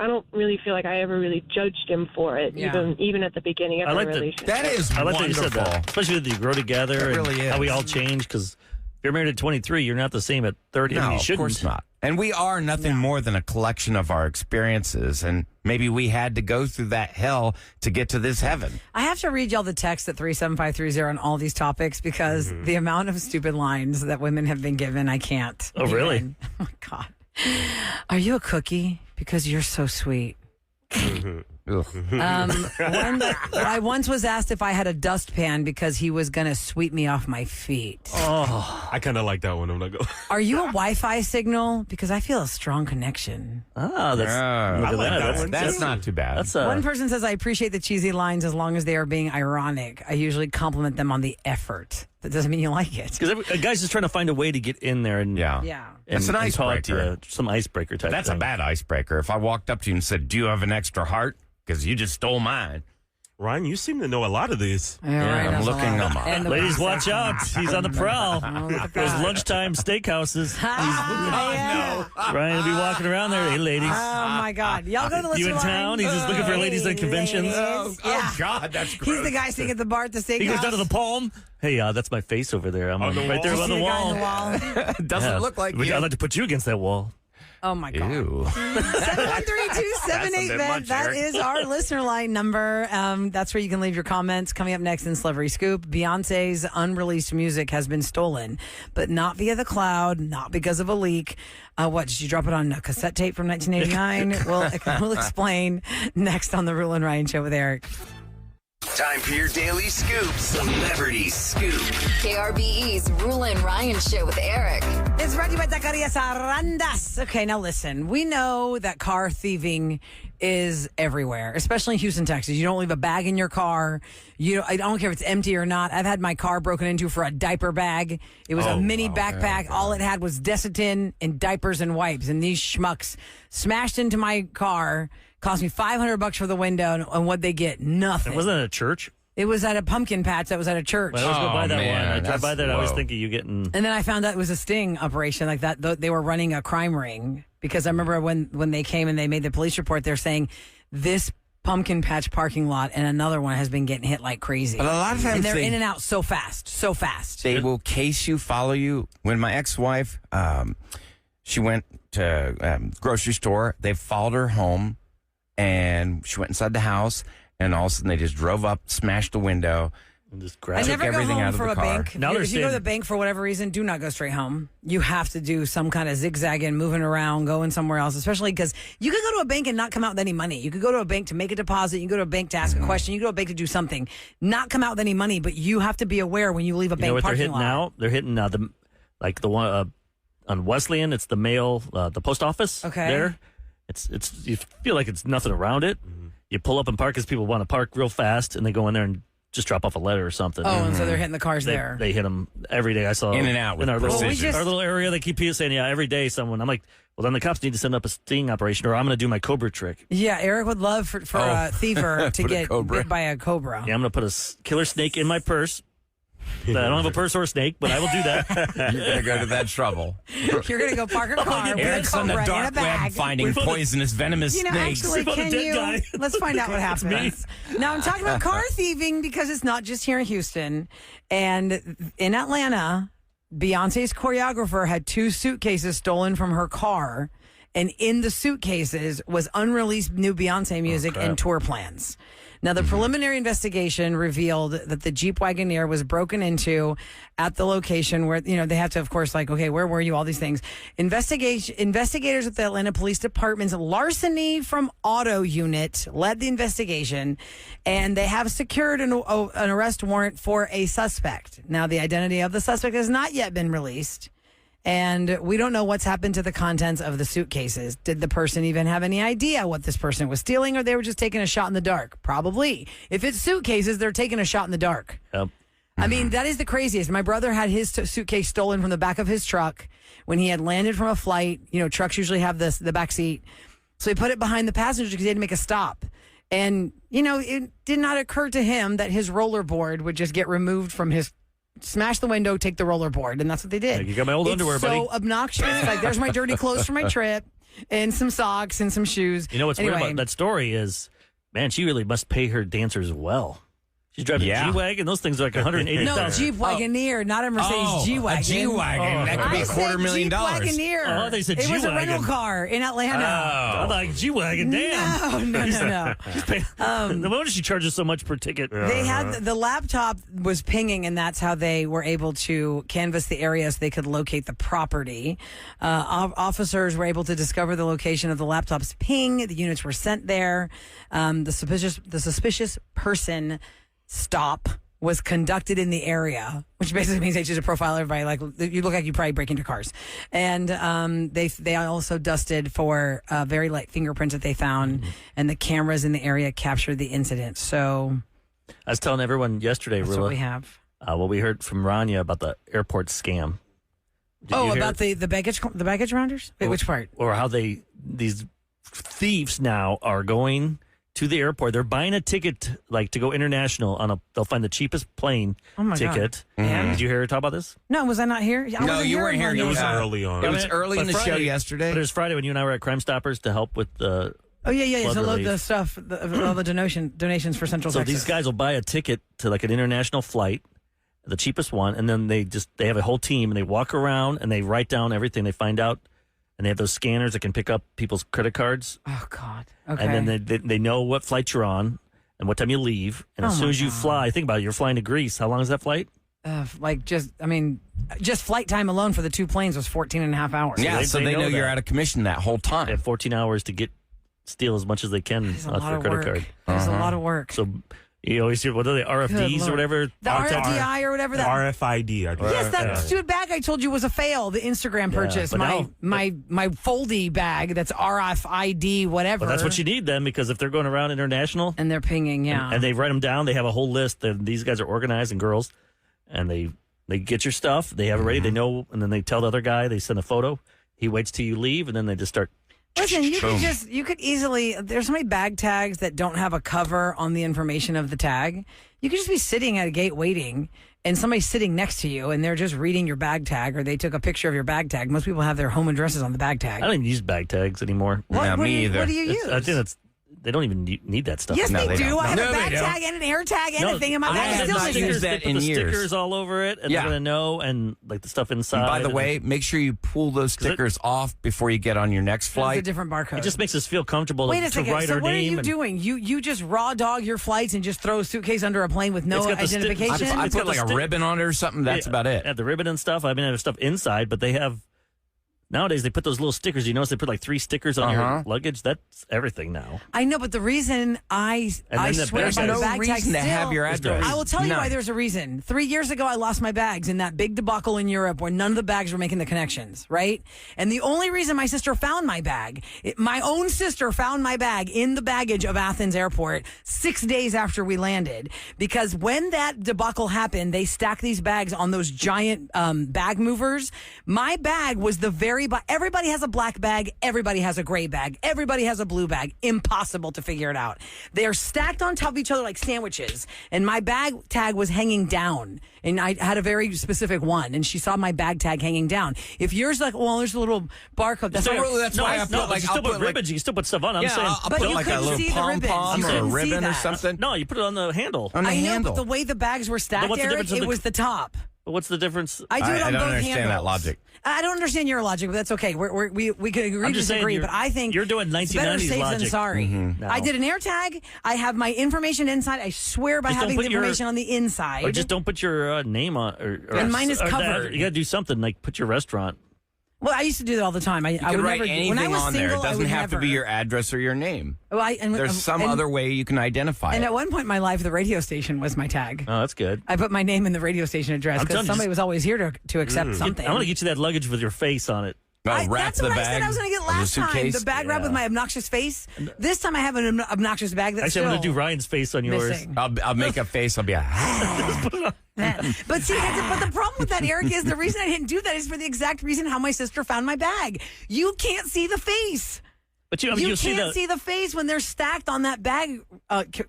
Speaker 10: don't really feel like I ever really judged him for it, even at the beginning of our relationship.
Speaker 6: That is
Speaker 1: I like
Speaker 6: wonderful.
Speaker 1: that you said that, especially that you grow together.
Speaker 6: It
Speaker 1: and
Speaker 6: really is.
Speaker 1: how we all change, because if you're married at 23, you're not the same at 30.
Speaker 6: No,
Speaker 1: I mean, you
Speaker 6: of
Speaker 1: shouldn't.
Speaker 6: course not. And we are nothing more than a collection of our experiences, and maybe we had to go through that hell to get to this heaven.
Speaker 5: I have to read y'all the text at 37530 on all these topics because the amount of stupid lines that women have been given, I can't.
Speaker 1: Oh, really?
Speaker 5: Even. Oh, my God. Are you a cookie? Because you're so sweet. I once was asked if I had a dustpan because he was going to sweep me off my feet.
Speaker 9: Oh, I kind of like that one. I'm not going.
Speaker 5: Are you a Wi-Fi signal? Because I feel a strong connection.
Speaker 1: Ah, look at
Speaker 9: like that
Speaker 1: That's,
Speaker 9: one.
Speaker 6: That's not too bad.
Speaker 1: that's
Speaker 5: One person says, I appreciate the cheesy lines as long as they are being ironic. I usually compliment them on the effort. That doesn't mean you like it.
Speaker 1: because a guy's just trying to find a way to get in there and
Speaker 5: Yeah.
Speaker 1: and,
Speaker 6: It's an
Speaker 1: and talk to
Speaker 6: icebreaker.
Speaker 1: you. Some icebreaker
Speaker 6: That's
Speaker 1: thing.
Speaker 6: a bad icebreaker. If I walked up to you and said, "Do you have an extra heart?" Because you just stole mine.
Speaker 9: Ryan, you seem to know a lot of these.
Speaker 5: Yeah,
Speaker 6: I'm looking them up.
Speaker 1: Ladies, watch out. He's on the prowl. Those lunchtime steakhouses. Ryan will be walking around there. Hey, ladies.
Speaker 5: Oh, my God. Y'all go to the listener
Speaker 1: You in town?
Speaker 5: line?
Speaker 1: He's just looking for ladies at conventions.
Speaker 6: Oh, God, that's gross.
Speaker 5: He's the guy sitting at the bar at the steakhouse.
Speaker 1: He goes down to the Palm. Hey, that's my face over there. I'm
Speaker 9: On the
Speaker 1: right there
Speaker 9: wall?
Speaker 1: on the
Speaker 5: See
Speaker 1: wall.
Speaker 5: guy on the wall?
Speaker 6: Doesn't look like you.
Speaker 1: I'd like to put you against that wall.
Speaker 5: Oh, my God.
Speaker 6: Ew.
Speaker 5: 713-278-VET. That is our listener line number. That's where you can leave your comments. Coming up next in Celebrity Scoop, Beyonce's unreleased music has been stolen, but not via the cloud, not because of a leak. What, did you drop it on a cassette tape from 1989? We'll explain next on the Roula and Ryan Show with Eric.
Speaker 2: Time for your daily scoop. Celebrity Scoop.
Speaker 3: KRBE's Roula and Ryan Show with Eric.
Speaker 5: It's brought to you by Taqueria Sarandas. Okay, now listen. We know that car thieving is everywhere, especially in Houston, Texas. You don't leave a bag in your car. I don't care if it's empty or not. I've had my car broken into for a diaper bag. It was a mini backpack. Yeah. All it had was Desitin and diapers and wipes. And these schmucks smashed into my car. Cost me $500 for the window, and what'd they get? Nothing.
Speaker 1: Wasn't it at a church?
Speaker 5: It was at a pumpkin patch that was at a church.
Speaker 1: Well, I always go by that
Speaker 6: man,
Speaker 1: one. I drive by that. I always
Speaker 6: low.
Speaker 1: think of you getting.
Speaker 5: And then I found out it was a sting operation like that. They were running a crime ring because I remember when they came and they made the police report, they're saying this pumpkin patch parking lot and another one has been getting hit like crazy.
Speaker 6: But a lot of times
Speaker 5: and they're in and out so fast.
Speaker 6: They will case you, follow you. When my ex-wife, she went to grocery store, they followed her home. And she went inside the house, and all of a sudden they just drove up, smashed the window,
Speaker 1: and just
Speaker 5: I
Speaker 1: grabbed
Speaker 5: never go
Speaker 6: everything
Speaker 5: home
Speaker 6: out of
Speaker 5: from
Speaker 6: the
Speaker 5: a
Speaker 6: car.
Speaker 5: bank.
Speaker 1: Now they're
Speaker 5: If you go to the
Speaker 1: saying-
Speaker 5: bank for whatever reason, do not go straight home. You have to do some kind of zigzagging, moving around, going somewhere else, especially because you could go to a bank and not come out with any money. You could go to a bank to make a deposit. You can go to a bank to ask a question. You can go to a bank to do something, not come out with any money, but you have to be aware when you leave a
Speaker 1: You
Speaker 5: bank
Speaker 1: know what they're
Speaker 5: parking
Speaker 1: hitting
Speaker 5: lot.
Speaker 1: now? They're hitting the one on Wesleyan. It's the mail, the post office.
Speaker 5: Okay.
Speaker 1: There, it's you feel like it's nothing around it. You pull up and park because people want to park real fast, and they go in there and just drop off a letter or something.
Speaker 5: Oh, and so they're hitting the cars there.
Speaker 1: They hit them every day. I saw
Speaker 6: In and out with
Speaker 1: in our little,
Speaker 6: precision.
Speaker 1: our little area. They keep saying, "Yeah, every day someone." I'm like, well, then the cops need to send up a sting operation, or I'm going to do my Cobra trick.
Speaker 5: Yeah, Eric would love for a thiever to
Speaker 6: Put a
Speaker 5: get
Speaker 6: cobra.
Speaker 5: bit by a cobra.
Speaker 1: Yeah, I'm going to put a killer snake in my purse. I don't have a purse or a snake, but I will do that.
Speaker 6: You're going to go to that trouble.
Speaker 5: You're going to go park a car, put a
Speaker 6: Eric's on the
Speaker 5: cobra in a
Speaker 6: dark web
Speaker 5: bag.
Speaker 6: finding poisonous, venomous
Speaker 5: You know,
Speaker 6: snakes.
Speaker 5: actually,
Speaker 1: found a
Speaker 5: can
Speaker 1: dead
Speaker 5: you?
Speaker 1: guy.
Speaker 5: Let's find out what happens. Now, I'm talking about car thieving because it's not just here in Houston. And in Atlanta, Beyonce's choreographer had 2 suitcases stolen from her car. And in the suitcases was unreleased new Beyonce music and tour plans. Now, the preliminary investigation revealed that the Jeep Wagoneer was broken into at the location where, they have to, of course, okay, where were you? All these things. Investigators at the Atlanta Police Department's larceny from auto unit led the investigation, and they have secured an arrest warrant for a suspect. Now, the identity of the suspect has not yet been released. And we don't know what's happened to the contents of the suitcases. Did the person even have any idea what this person was stealing, or they were just taking a shot in the dark? Probably. If it's suitcases, they're taking a shot in the dark.
Speaker 1: Yep.
Speaker 5: I mean, that is the craziest. My brother had his suitcase stolen from the back of his truck when he had landed from a flight. Trucks usually have the back seat. So he put it behind the passenger because he had to make a stop. And, it did not occur to him that his rollerboard would just get removed from his smash the window, take the rollerboard, and that's what they did.
Speaker 1: Yeah, you got my old underwear, buddy.
Speaker 5: So obnoxious. There's my dirty clothes for my trip, and some socks and some shoes.
Speaker 1: You know what's weird about that story is, man, she really must pay her dancers well. She's driving a G-Wagon. Those things are like $180,000.
Speaker 5: No, Jeep Wagoneer, not a Mercedes G-Wagon.
Speaker 6: A G-Wagon. That could be $250,000.
Speaker 5: Wagoneer.
Speaker 1: Oh, they said
Speaker 5: It was a
Speaker 1: G-Wagon.
Speaker 5: rental car in Atlanta.
Speaker 1: I'm like, G-Wagon, damn.
Speaker 5: No.
Speaker 1: No wonder she charges so much per ticket.
Speaker 5: They had the laptop was pinging, and that's how they were able to canvass the area so they could locate the property. Officers were able to discover the location of the laptop's ping. The units were sent there. The suspicious person stop was conducted in the area, which basically means they choose to profile everybody. Like, you look like you probably break into cars. And they also dusted for very light fingerprints that they found, and the cameras in the area captured the incident. So
Speaker 1: I was telling everyone yesterday,
Speaker 5: that's
Speaker 1: Roula,
Speaker 5: what we have.
Speaker 1: what we heard from Rania about the airport scam. Did you hear
Speaker 5: about
Speaker 1: it?
Speaker 5: the baggage rounders? Wait, which part?
Speaker 1: Or how these thieves now are going to the airport. They're buying a ticket like to go international they'll find the cheapest plane ticket.
Speaker 5: And?
Speaker 1: Did you hear her talk about this?
Speaker 5: No, was I not here?
Speaker 6: No, you weren't here.
Speaker 9: It was early on.
Speaker 6: It was early in the show yesterday.
Speaker 1: But it was Friday when you and I were at Crime Stoppers to help with the
Speaker 5: Oh, yeah.
Speaker 1: flood
Speaker 5: So load
Speaker 1: relief.
Speaker 5: the stuff, all the donations for Central
Speaker 1: So
Speaker 5: Texas.
Speaker 1: these guys will buy a ticket to like an international flight, the cheapest one, and then they have a whole team and they walk around and they write down everything they find out, and they have those scanners that can pick up people's credit cards.
Speaker 5: Oh, God. Okay.
Speaker 1: And then they know what flight you're on and what time you leave. And as soon as you fly, think about it, you're flying to Greece. How long is that flight?
Speaker 5: Just flight time alone for the 2 planes was 14 and a half hours.
Speaker 6: Yeah, so they know you're
Speaker 1: that.
Speaker 6: out of commission that whole
Speaker 1: They
Speaker 6: time.
Speaker 1: have 14 hours to steal as much as they can
Speaker 5: It's a
Speaker 1: off
Speaker 5: lot
Speaker 1: your
Speaker 5: of
Speaker 1: credit
Speaker 5: work.
Speaker 1: card.
Speaker 5: There's a lot of work.
Speaker 1: So you always hear, what are they,
Speaker 5: Good
Speaker 1: RFDs or
Speaker 5: Lord.
Speaker 1: whatever?
Speaker 5: The RFDI or whatever. That,
Speaker 9: RFID.
Speaker 5: yes, that stupid bag I told you was a fail. The Instagram purchase.
Speaker 1: but now-
Speaker 5: my foldy bag that's RFID whatever.
Speaker 1: But that's what you need then, because if they're going around international
Speaker 5: And they're pinging, yeah.
Speaker 1: and they write them down, they have a whole list. These guys are organized, and girls, and they get your stuff. They have it ready. They know, and then they tell the other guy. They send a photo. He waits till you leave, and then they just start.
Speaker 5: Listen, you could easily, there's so many bag tags that don't have a cover on the information of the tag. You could just be sitting at a gate waiting and somebody's sitting next to you and they're just reading your bag tag, or they took a picture of your bag tag. Most people have their home addresses on the bag tag.
Speaker 1: I don't even use bag tags anymore.
Speaker 6: No, me either.
Speaker 5: What do you use?
Speaker 1: I think they don't even need that stuff.
Speaker 5: Yes,
Speaker 6: No,
Speaker 5: they
Speaker 6: they
Speaker 5: do.
Speaker 6: don't.
Speaker 5: I have
Speaker 6: No,
Speaker 5: a bag
Speaker 6: they don't.
Speaker 5: tag and an air tag and a thing in my
Speaker 1: I
Speaker 5: bag.
Speaker 1: have
Speaker 5: I still
Speaker 6: not
Speaker 5: don't
Speaker 6: used
Speaker 5: use
Speaker 6: that
Speaker 1: They put
Speaker 6: in
Speaker 1: the
Speaker 6: years.
Speaker 1: stickers all over it, and
Speaker 6: Yeah.
Speaker 1: they're going to know, and like the stuff inside.
Speaker 6: And by the
Speaker 1: and
Speaker 6: way, make sure you pull those stickers off before you get on your next
Speaker 5: It's a
Speaker 6: flight.
Speaker 5: different barcode.
Speaker 1: it just makes us feel comfortable
Speaker 5: Wait a
Speaker 1: to
Speaker 5: second.
Speaker 1: write
Speaker 5: So
Speaker 1: our
Speaker 5: what are
Speaker 1: name.
Speaker 5: you
Speaker 1: and-
Speaker 5: doing? You just raw dog your flights and just throw a suitcase under a plane with no
Speaker 1: It's got the
Speaker 5: identification?
Speaker 6: I
Speaker 1: It's got
Speaker 6: put like
Speaker 1: the
Speaker 6: a
Speaker 1: stick-
Speaker 6: ribbon on it or something. That's
Speaker 1: Yeah,
Speaker 6: about it.
Speaker 1: Have the ribbon and stuff. I mean, I have stuff inside, but they have. Nowadays, they put those little stickers. You notice they put like 3 stickers on your luggage? That's everything now.
Speaker 5: I know, but the reason I
Speaker 1: then the
Speaker 5: swear
Speaker 1: bag
Speaker 5: by
Speaker 1: tag-
Speaker 5: the
Speaker 6: no
Speaker 5: bag tag
Speaker 6: reason to have your
Speaker 1: There's no
Speaker 6: address.
Speaker 5: I will tell you
Speaker 6: None.
Speaker 5: why there's a reason. 3 years ago, I lost my bags in that big debacle in Europe where none of the bags were making the connections, right? And the only reason my sister found my bag, my own sister found my bag in the baggage of Athens airport 6 days after we landed, because when that debacle happened, they stacked these bags on those giant bag movers. My bag was everybody has a black bag. Everybody has a gray bag. Everybody has a blue bag. Impossible to figure it out. They are stacked on top of each other like sandwiches. And my bag tag was hanging down. And I had a very specific one. And she saw my bag tag hanging down. If yours like, well, there's a little barcode. That's
Speaker 6: So
Speaker 5: not
Speaker 6: really, that's why I
Speaker 1: no,
Speaker 6: put
Speaker 1: but
Speaker 6: like
Speaker 1: you
Speaker 6: I'll
Speaker 1: still put
Speaker 6: put like
Speaker 1: ribbons. You can still put stuff on. I'm saying,
Speaker 6: I'll
Speaker 5: But
Speaker 6: put
Speaker 5: you
Speaker 6: like a
Speaker 5: couldn't
Speaker 6: little
Speaker 5: see the
Speaker 6: pom
Speaker 5: ribbons.
Speaker 6: pom
Speaker 5: You
Speaker 6: or a
Speaker 5: couldn't see
Speaker 6: ribbon or
Speaker 5: that.
Speaker 6: something
Speaker 1: no, you put it on the handle.
Speaker 6: on the
Speaker 5: I know,
Speaker 6: handle.
Speaker 5: but the way the bags were stacked,
Speaker 1: what's the
Speaker 5: Eric,
Speaker 1: difference of
Speaker 5: it
Speaker 1: the-
Speaker 5: was the top.
Speaker 1: But what's the difference?
Speaker 5: I do it on
Speaker 6: I don't
Speaker 5: both
Speaker 6: understand
Speaker 5: handles.
Speaker 6: that logic.
Speaker 5: I don't understand your logic, but that's okay. We could agree
Speaker 1: I'm
Speaker 5: to
Speaker 1: just saying
Speaker 5: disagree, but I think
Speaker 1: you're doing
Speaker 5: it's better
Speaker 1: 1990s
Speaker 5: safe
Speaker 1: logic.
Speaker 5: than sorry.
Speaker 1: No.
Speaker 5: I did an air tag. I have my information inside. I swear by
Speaker 1: Just don't
Speaker 5: having the
Speaker 1: put your-
Speaker 5: information on the inside.
Speaker 1: Or just don't put your name on. Or
Speaker 5: And mine is
Speaker 1: or
Speaker 5: covered.
Speaker 1: You got to do something like put your restaurant.
Speaker 5: Well, I used to do that all the time. I
Speaker 6: You
Speaker 5: would
Speaker 6: can write
Speaker 5: never,
Speaker 6: anything
Speaker 5: when I was
Speaker 6: on
Speaker 5: single,
Speaker 6: there. It
Speaker 5: I
Speaker 6: doesn't
Speaker 5: would
Speaker 6: have to
Speaker 5: never.
Speaker 6: be your address or your name.
Speaker 5: Well,
Speaker 6: There's some
Speaker 5: and-
Speaker 6: other way you can identify
Speaker 5: And
Speaker 6: it.
Speaker 5: at one point in my life, the radio station was my tag.
Speaker 1: Oh, that's good.
Speaker 5: I put my name in the radio station address
Speaker 1: I'm
Speaker 5: because
Speaker 1: telling you,
Speaker 5: somebody was always here to accept something.
Speaker 1: I'm going to get you that luggage with your face on it.
Speaker 6: Wrap
Speaker 5: That's
Speaker 6: the
Speaker 5: what I
Speaker 6: bag
Speaker 5: said I was going to get
Speaker 6: of the
Speaker 5: last time.
Speaker 6: suitcase.
Speaker 5: The bag wrap with my obnoxious face. This time I have an obnoxious bag that's
Speaker 1: Actually, I'm going to
Speaker 5: still
Speaker 1: do Ryan's face on yours.
Speaker 5: missing.
Speaker 6: I'll make a face. I'll be
Speaker 5: But see, but the problem with that, Eric, is the reason I didn't do that is for the exact reason how my sister found my bag. You can't see the face.
Speaker 1: But you
Speaker 5: You
Speaker 1: see
Speaker 5: can't see the face when they're stacked on that bag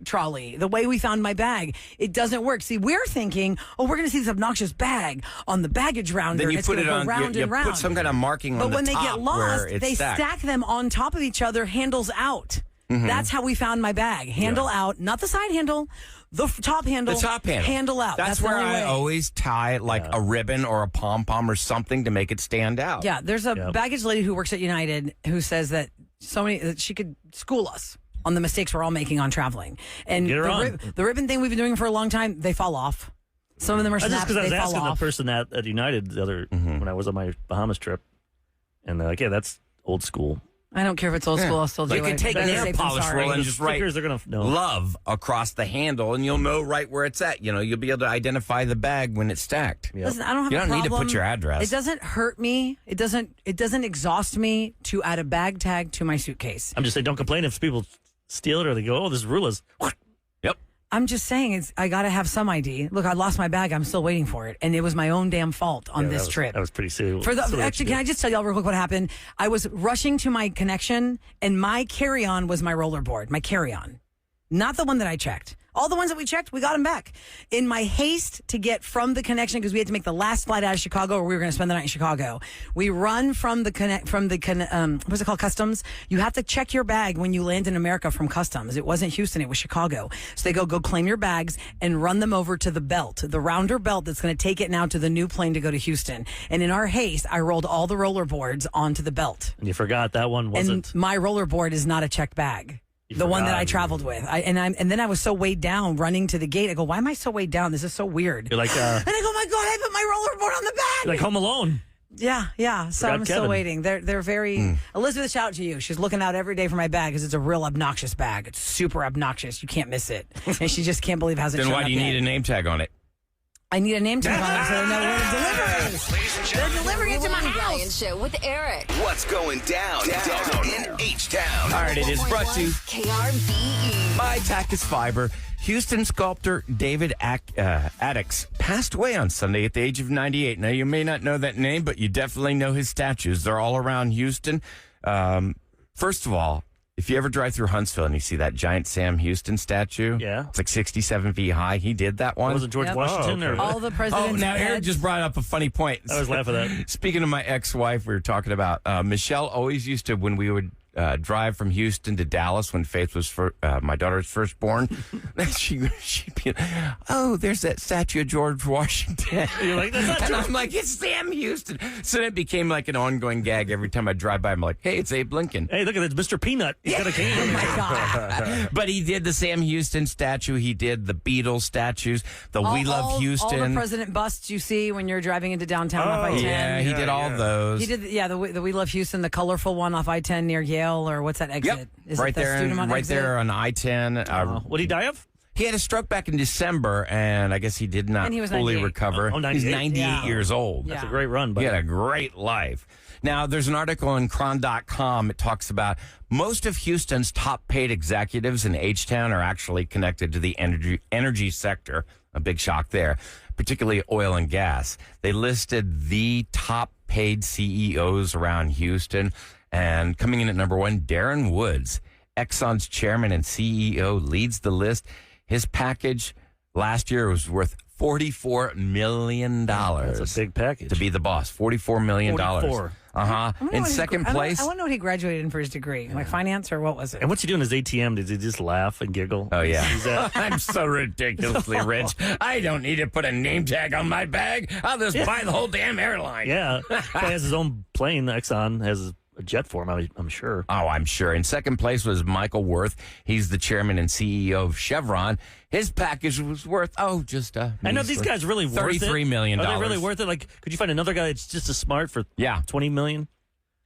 Speaker 5: trolley. The way we found my bag, it doesn't work. See, we're thinking, oh, we're going to see this obnoxious bag on the baggage rounder.
Speaker 6: Then you
Speaker 5: and it's
Speaker 6: put
Speaker 5: gonna
Speaker 6: it
Speaker 5: go
Speaker 6: on.
Speaker 5: round
Speaker 6: You
Speaker 5: and round.
Speaker 6: put some kind of marking
Speaker 5: But
Speaker 6: on the
Speaker 5: when they
Speaker 6: top
Speaker 5: get lost,
Speaker 6: where it's
Speaker 5: they
Speaker 6: stacked.
Speaker 5: stack them on top of each other, handles out.
Speaker 6: Mm-hmm.
Speaker 5: That's how we found my bag. Handle out, not the side handle, the top handle.
Speaker 6: The top handle.
Speaker 5: Handle out.
Speaker 6: That's
Speaker 5: the
Speaker 6: where
Speaker 5: only
Speaker 6: I
Speaker 5: way.
Speaker 6: always tie like a ribbon or a pom pom or something to make it stand out.
Speaker 5: Yeah, there's a
Speaker 1: Yep.
Speaker 5: baggage lady who works at United who says that that she could school us on the mistakes we're all making on traveling. And
Speaker 1: Get her on.
Speaker 5: the ribbon thing we've been doing for a long time, they fall off. Some of them are
Speaker 1: That's just
Speaker 5: snaps,
Speaker 1: because I was
Speaker 5: they fall
Speaker 1: asking the
Speaker 5: off.
Speaker 1: person at United the other when I was on my Bahamas trip, and they're like, "Yeah, that's old school."
Speaker 5: I don't care if it's old school, I'll still do
Speaker 6: You
Speaker 5: it.
Speaker 6: can take
Speaker 5: Better
Speaker 6: nail
Speaker 5: safe than
Speaker 6: polish
Speaker 5: sorry.
Speaker 6: roll and
Speaker 1: The
Speaker 6: just write
Speaker 1: stickers are gonna know.
Speaker 6: love across the handle, and you'll know right where it's at. You know, you'll be able to identify the bag when it's stacked.
Speaker 1: Yep.
Speaker 5: Listen, I don't have
Speaker 6: You
Speaker 5: a
Speaker 6: don't need to
Speaker 5: problem.
Speaker 6: put your address.
Speaker 5: It doesn't hurt me. It doesn't exhaust me to add a bag tag to my suitcase.
Speaker 1: I'm just saying, don't complain if people steal it or they go, "Oh, this is Roula's."
Speaker 6: Yep.
Speaker 5: I'm just saying, I got to have some ID. Look, I lost my bag. I'm still waiting for it, and it was my own damn fault on
Speaker 1: Yeah,
Speaker 5: this
Speaker 1: that was-
Speaker 5: trip.
Speaker 1: That was pretty silly.
Speaker 5: Actually, can I just tell y'all real quick what happened? I was rushing to my connection, and my carry-on was my rollerboard, my carry-on. Not the one that I checked. All the ones that we checked, we got them back. In my haste to get from the connection, because we had to make the last flight out of Chicago, or we were going to spend the night in Chicago. We run from the what's it called, customs. You have to check your bag when you land in America from customs. It wasn't Houston, it was Chicago. So they go claim your bags and run them over to the belt, the rounder belt that's going to take it now to the new plane to go to Houston. And in our haste, I rolled all the rollerboards onto the belt.
Speaker 1: And you forgot that one wasn't.
Speaker 5: And my rollerboard is not a checked bag. The one that I traveled with. And then I was so weighed down running to the gate. I go, why am I so weighed down? This is so weird.
Speaker 1: You're like,
Speaker 5: and I go, my God, I put my rollerboard on the bag.
Speaker 1: You're like Home Alone.
Speaker 5: Yeah. So I'm still waiting. They're very Elizabeth, shout out to you. She's looking out every day for my bag because it's a real obnoxious bag. It's super obnoxious. You can't miss it. And she just can't believe it hasn't
Speaker 6: Then
Speaker 5: shown
Speaker 6: why
Speaker 5: up
Speaker 6: do you
Speaker 5: yet.
Speaker 6: need a name tag on it?
Speaker 5: I need a name tag on it so they know where to deliver it. They're delivering it to my
Speaker 3: Roula and Ryan
Speaker 5: house.
Speaker 3: Show with Eric.
Speaker 2: What's going down in H-Town?
Speaker 6: All right, it is brought to you
Speaker 3: KRBE.
Speaker 6: by Tactus Fiber. Houston sculptor David Addix passed away on Sunday at the age of 98. Now, you may not know that name, but you definitely know his statues. They're all around Houston. First of all, if you ever drive through Huntsville and you see that giant Sam Houston statue, it's like 67 feet high. He did that one.
Speaker 1: Was it George Washington? Or
Speaker 5: All the presidents.
Speaker 6: Oh, now Eric just brought up a funny point.
Speaker 1: I was laughing at that.
Speaker 6: Speaking of my ex-wife, we were talking about Michelle always used to, when we would drive from Houston to Dallas when Faith was my daughter's firstborn, she'd be, oh, there's that statue of George Washington.
Speaker 1: You're like, that's not
Speaker 6: and
Speaker 1: true.
Speaker 6: I'm like, it's Sam Houston. So it became like an ongoing gag every time I drive by. I'm like, hey, it's Abe Lincoln.
Speaker 1: Hey, look at this, Mr. Peanut. He's got a cane.
Speaker 5: Oh my God.
Speaker 6: But he did the Sam Houston statue. He did the Beatles statues. The We Love Houston.
Speaker 5: All the president busts you see when you're driving into downtown off I-10.
Speaker 6: Yeah, he did all those.
Speaker 5: He did, the We Love Houston, the colorful one off I-10 near Yale, or what's that exit?
Speaker 6: Yep.
Speaker 5: Is
Speaker 6: right
Speaker 5: it the
Speaker 6: there,
Speaker 5: Studemont
Speaker 6: right
Speaker 5: exit?
Speaker 6: there on I-10.
Speaker 1: What did he die of?
Speaker 6: He had a stroke back in December, and I guess he did not
Speaker 5: And he was
Speaker 6: fully
Speaker 5: 98.
Speaker 6: recover.
Speaker 1: Oh,
Speaker 6: He's
Speaker 1: 98?
Speaker 6: 98
Speaker 5: Yeah.
Speaker 6: years old.
Speaker 5: Yeah.
Speaker 1: That's a great run. But
Speaker 6: He had a great life. Now, there's an article in Cron.com. It talks about most of Houston's top paid executives in H-Town are actually connected to the energy sector. A big shock there, particularly oil and gas. They listed the top paid CEOs around Houston. And coming in at number one, Darren Woods, Exxon's chairman and CEO, leads the list. His package last year was worth $44 million.
Speaker 1: that's a big package.
Speaker 6: To be the boss. $44 million.
Speaker 1: 44.
Speaker 6: In second place.
Speaker 5: I want to know what he graduated in for his degree. Like finance, or what was it?
Speaker 1: And what's he doing in his ATM? Did he just laugh and giggle?
Speaker 6: Oh, yeah.
Speaker 1: He's at-
Speaker 6: I'm so ridiculously rich. I don't need to put a name tag on my bag. I'll just buy the whole damn airline.
Speaker 1: yeah. He has his own plane. Exxon has a jet for him, I'm sure.
Speaker 6: Oh, I'm sure. In second place was Michael Worth. He's the chairman and CEO of Chevron. His package was worth, just
Speaker 1: I know these guys really worth it.
Speaker 6: $33 million.
Speaker 1: Are they really worth it? Like, could you find another guy that's just as smart for $20 million?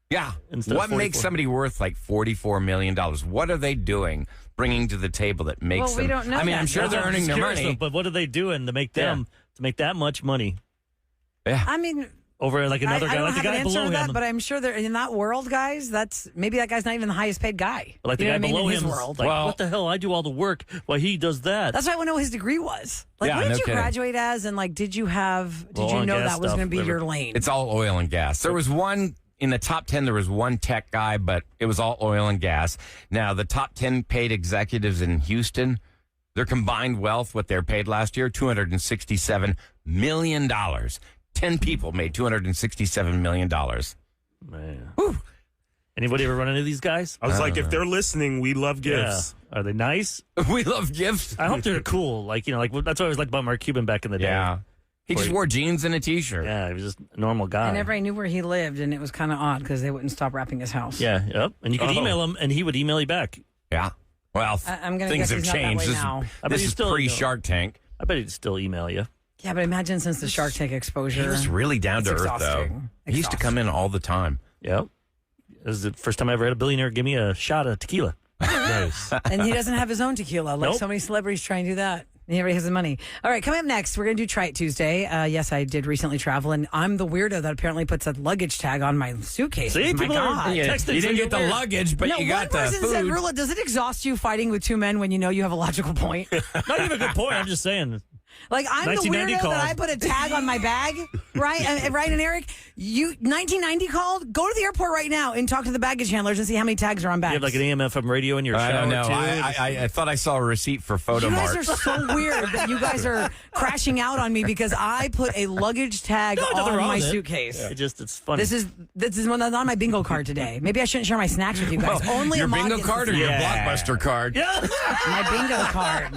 Speaker 6: Yeah.
Speaker 1: Instead of
Speaker 6: What makes
Speaker 1: 44?
Speaker 6: somebody worth like $44 million? What are they doing, bringing to the table that makes
Speaker 5: Well, we
Speaker 6: them?
Speaker 5: don't know
Speaker 6: I mean,
Speaker 5: that
Speaker 6: I'm sure
Speaker 5: yet.
Speaker 6: they're
Speaker 1: I'm
Speaker 6: earning
Speaker 1: just
Speaker 6: their
Speaker 1: curious,
Speaker 6: money.
Speaker 1: though, but what are they doing to make them to make that much money
Speaker 6: Yeah.
Speaker 5: I mean,
Speaker 1: over like another
Speaker 5: I
Speaker 1: guy,
Speaker 5: don't
Speaker 1: like the
Speaker 5: have an
Speaker 1: guy
Speaker 5: answer
Speaker 1: below
Speaker 5: to that,
Speaker 1: him?
Speaker 5: but I'm sure they're in that world, guys. Maybe that guy's not even the highest paid guy.
Speaker 1: Like the
Speaker 5: You know
Speaker 1: guy
Speaker 5: what I mean?
Speaker 1: below
Speaker 5: In his
Speaker 1: him,
Speaker 5: world.
Speaker 1: like,
Speaker 6: Well-
Speaker 1: what the hell? I do all the work while he does that.
Speaker 5: That's why I want to know what his degree was. Like,
Speaker 6: Yeah,
Speaker 5: what did
Speaker 6: no
Speaker 5: you
Speaker 6: kidding.
Speaker 5: graduate as, and like, did you
Speaker 1: Oil
Speaker 5: know
Speaker 1: and
Speaker 5: that
Speaker 1: gas
Speaker 5: was
Speaker 1: stuff,
Speaker 5: going to be
Speaker 1: whatever.
Speaker 5: your lane?
Speaker 6: It's all oil and gas. There was one in the top 10. There was one tech guy, but it was all oil and gas. Now, the top 10 paid executives in Houston, their combined wealth, what they're paid last year, $267 million. 10 people made $267 million.
Speaker 1: Man. Anybody ever run into these guys?
Speaker 9: I was like, if they're listening, we love gifts.
Speaker 1: Yeah. Are they nice?
Speaker 6: We love gifts.
Speaker 1: I hope they're cool. Like, like that's what I always liked about Mark Cuban back in the day.
Speaker 6: Yeah. He just wore jeans and a T-shirt.
Speaker 1: Yeah, he was just a normal guy.
Speaker 5: I never knew where he lived, and it was kind of odd because they wouldn't stop wrapping his house.
Speaker 1: Yeah, yep. And you could email him, and he would email you back.
Speaker 6: Yeah. Well,
Speaker 5: I'm gonna
Speaker 6: things
Speaker 5: guess
Speaker 6: have
Speaker 5: he's not that
Speaker 6: changed.
Speaker 5: way
Speaker 6: This,
Speaker 5: now.
Speaker 1: I bet
Speaker 6: this
Speaker 1: he's
Speaker 6: is
Speaker 1: still,
Speaker 6: pre-Shark Tank.
Speaker 1: I bet he'd still email you.
Speaker 5: Yeah, but imagine since the Shark Tank exposure.
Speaker 6: He was really down to
Speaker 5: It's
Speaker 6: earth, though.
Speaker 5: exhausting.
Speaker 6: He used to come in all the time.
Speaker 1: Yep. This is the first time I ever had a billionaire give me a shot of tequila. Nice.
Speaker 5: And he doesn't have his own tequila. Like
Speaker 1: Nope.
Speaker 5: so many celebrities try and do that. And he already has the money. All right, coming up next, we're going to do Try It Tuesday. Yes, I did recently travel, and I'm the weirdo that apparently puts a luggage tag on my suitcase.
Speaker 1: See,
Speaker 5: my
Speaker 1: people are
Speaker 5: God.
Speaker 1: texting.
Speaker 6: You didn't get the
Speaker 1: weird.
Speaker 6: luggage, but
Speaker 5: No,
Speaker 6: you got
Speaker 5: one
Speaker 6: the
Speaker 5: person said,
Speaker 6: food.
Speaker 5: Roula, does it exhaust you fighting with two men when you know you have a logical point?
Speaker 1: Not even a good point. I'm just saying.
Speaker 5: Like, I'm the
Speaker 1: 1990
Speaker 5: weirdo
Speaker 1: called.
Speaker 5: that I put a tag on my bag, right? And Eric, you 1990 called? Go to the airport right now and talk to the baggage handlers and see how many tags are on bags.
Speaker 1: You have like an AM/FM radio in your shower,
Speaker 6: I don't know.
Speaker 1: too.
Speaker 6: I thought I saw a receipt for Photo
Speaker 5: You guys
Speaker 6: Mart.
Speaker 5: are so weird that you guys are crashing out on me because I put a luggage tag
Speaker 1: No, nothing
Speaker 5: on
Speaker 1: wrong
Speaker 5: my
Speaker 1: with it.
Speaker 5: suitcase.
Speaker 1: It's funny.
Speaker 5: This is one that's on my bingo card today. Maybe I shouldn't share my snacks with you guys. Only
Speaker 6: your
Speaker 5: Ahmad
Speaker 6: bingo
Speaker 5: gets
Speaker 6: card
Speaker 5: the
Speaker 6: or your
Speaker 5: snacks.
Speaker 6: Blockbuster card?
Speaker 1: Yeah.
Speaker 5: My bingo card.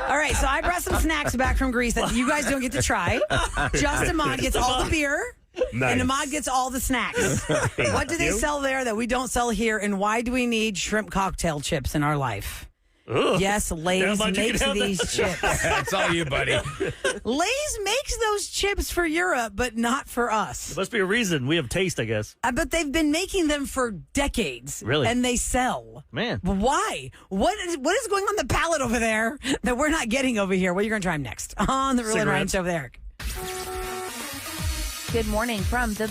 Speaker 5: All right, so I brought some snacks back from Greece that you guys don't get to try. Just Ahmad gets all the beer.
Speaker 9: Nice.
Speaker 5: And Ahmad gets all the snacks. What do they sell there that we don't sell here? And why do we need shrimp cocktail chips in our life?
Speaker 1: Ugh.
Speaker 5: Yes, Lay's
Speaker 1: Yeah, Ahmad, you
Speaker 5: makes
Speaker 1: can have
Speaker 5: these chips.
Speaker 6: That's all you, buddy.
Speaker 5: Lay's makes those chips for Europe, but not for us.
Speaker 1: There must be a reason. We have taste, I guess.
Speaker 5: But they've been making them for decades.
Speaker 1: Really?
Speaker 5: And they sell.
Speaker 1: Man.
Speaker 5: Why? What is going on the palate over there that we're not getting over here? Well, you're going to try them next on the Roula and Ryan
Speaker 1: Cigarettes.
Speaker 5: Show with Eric.
Speaker 11: Good morning from the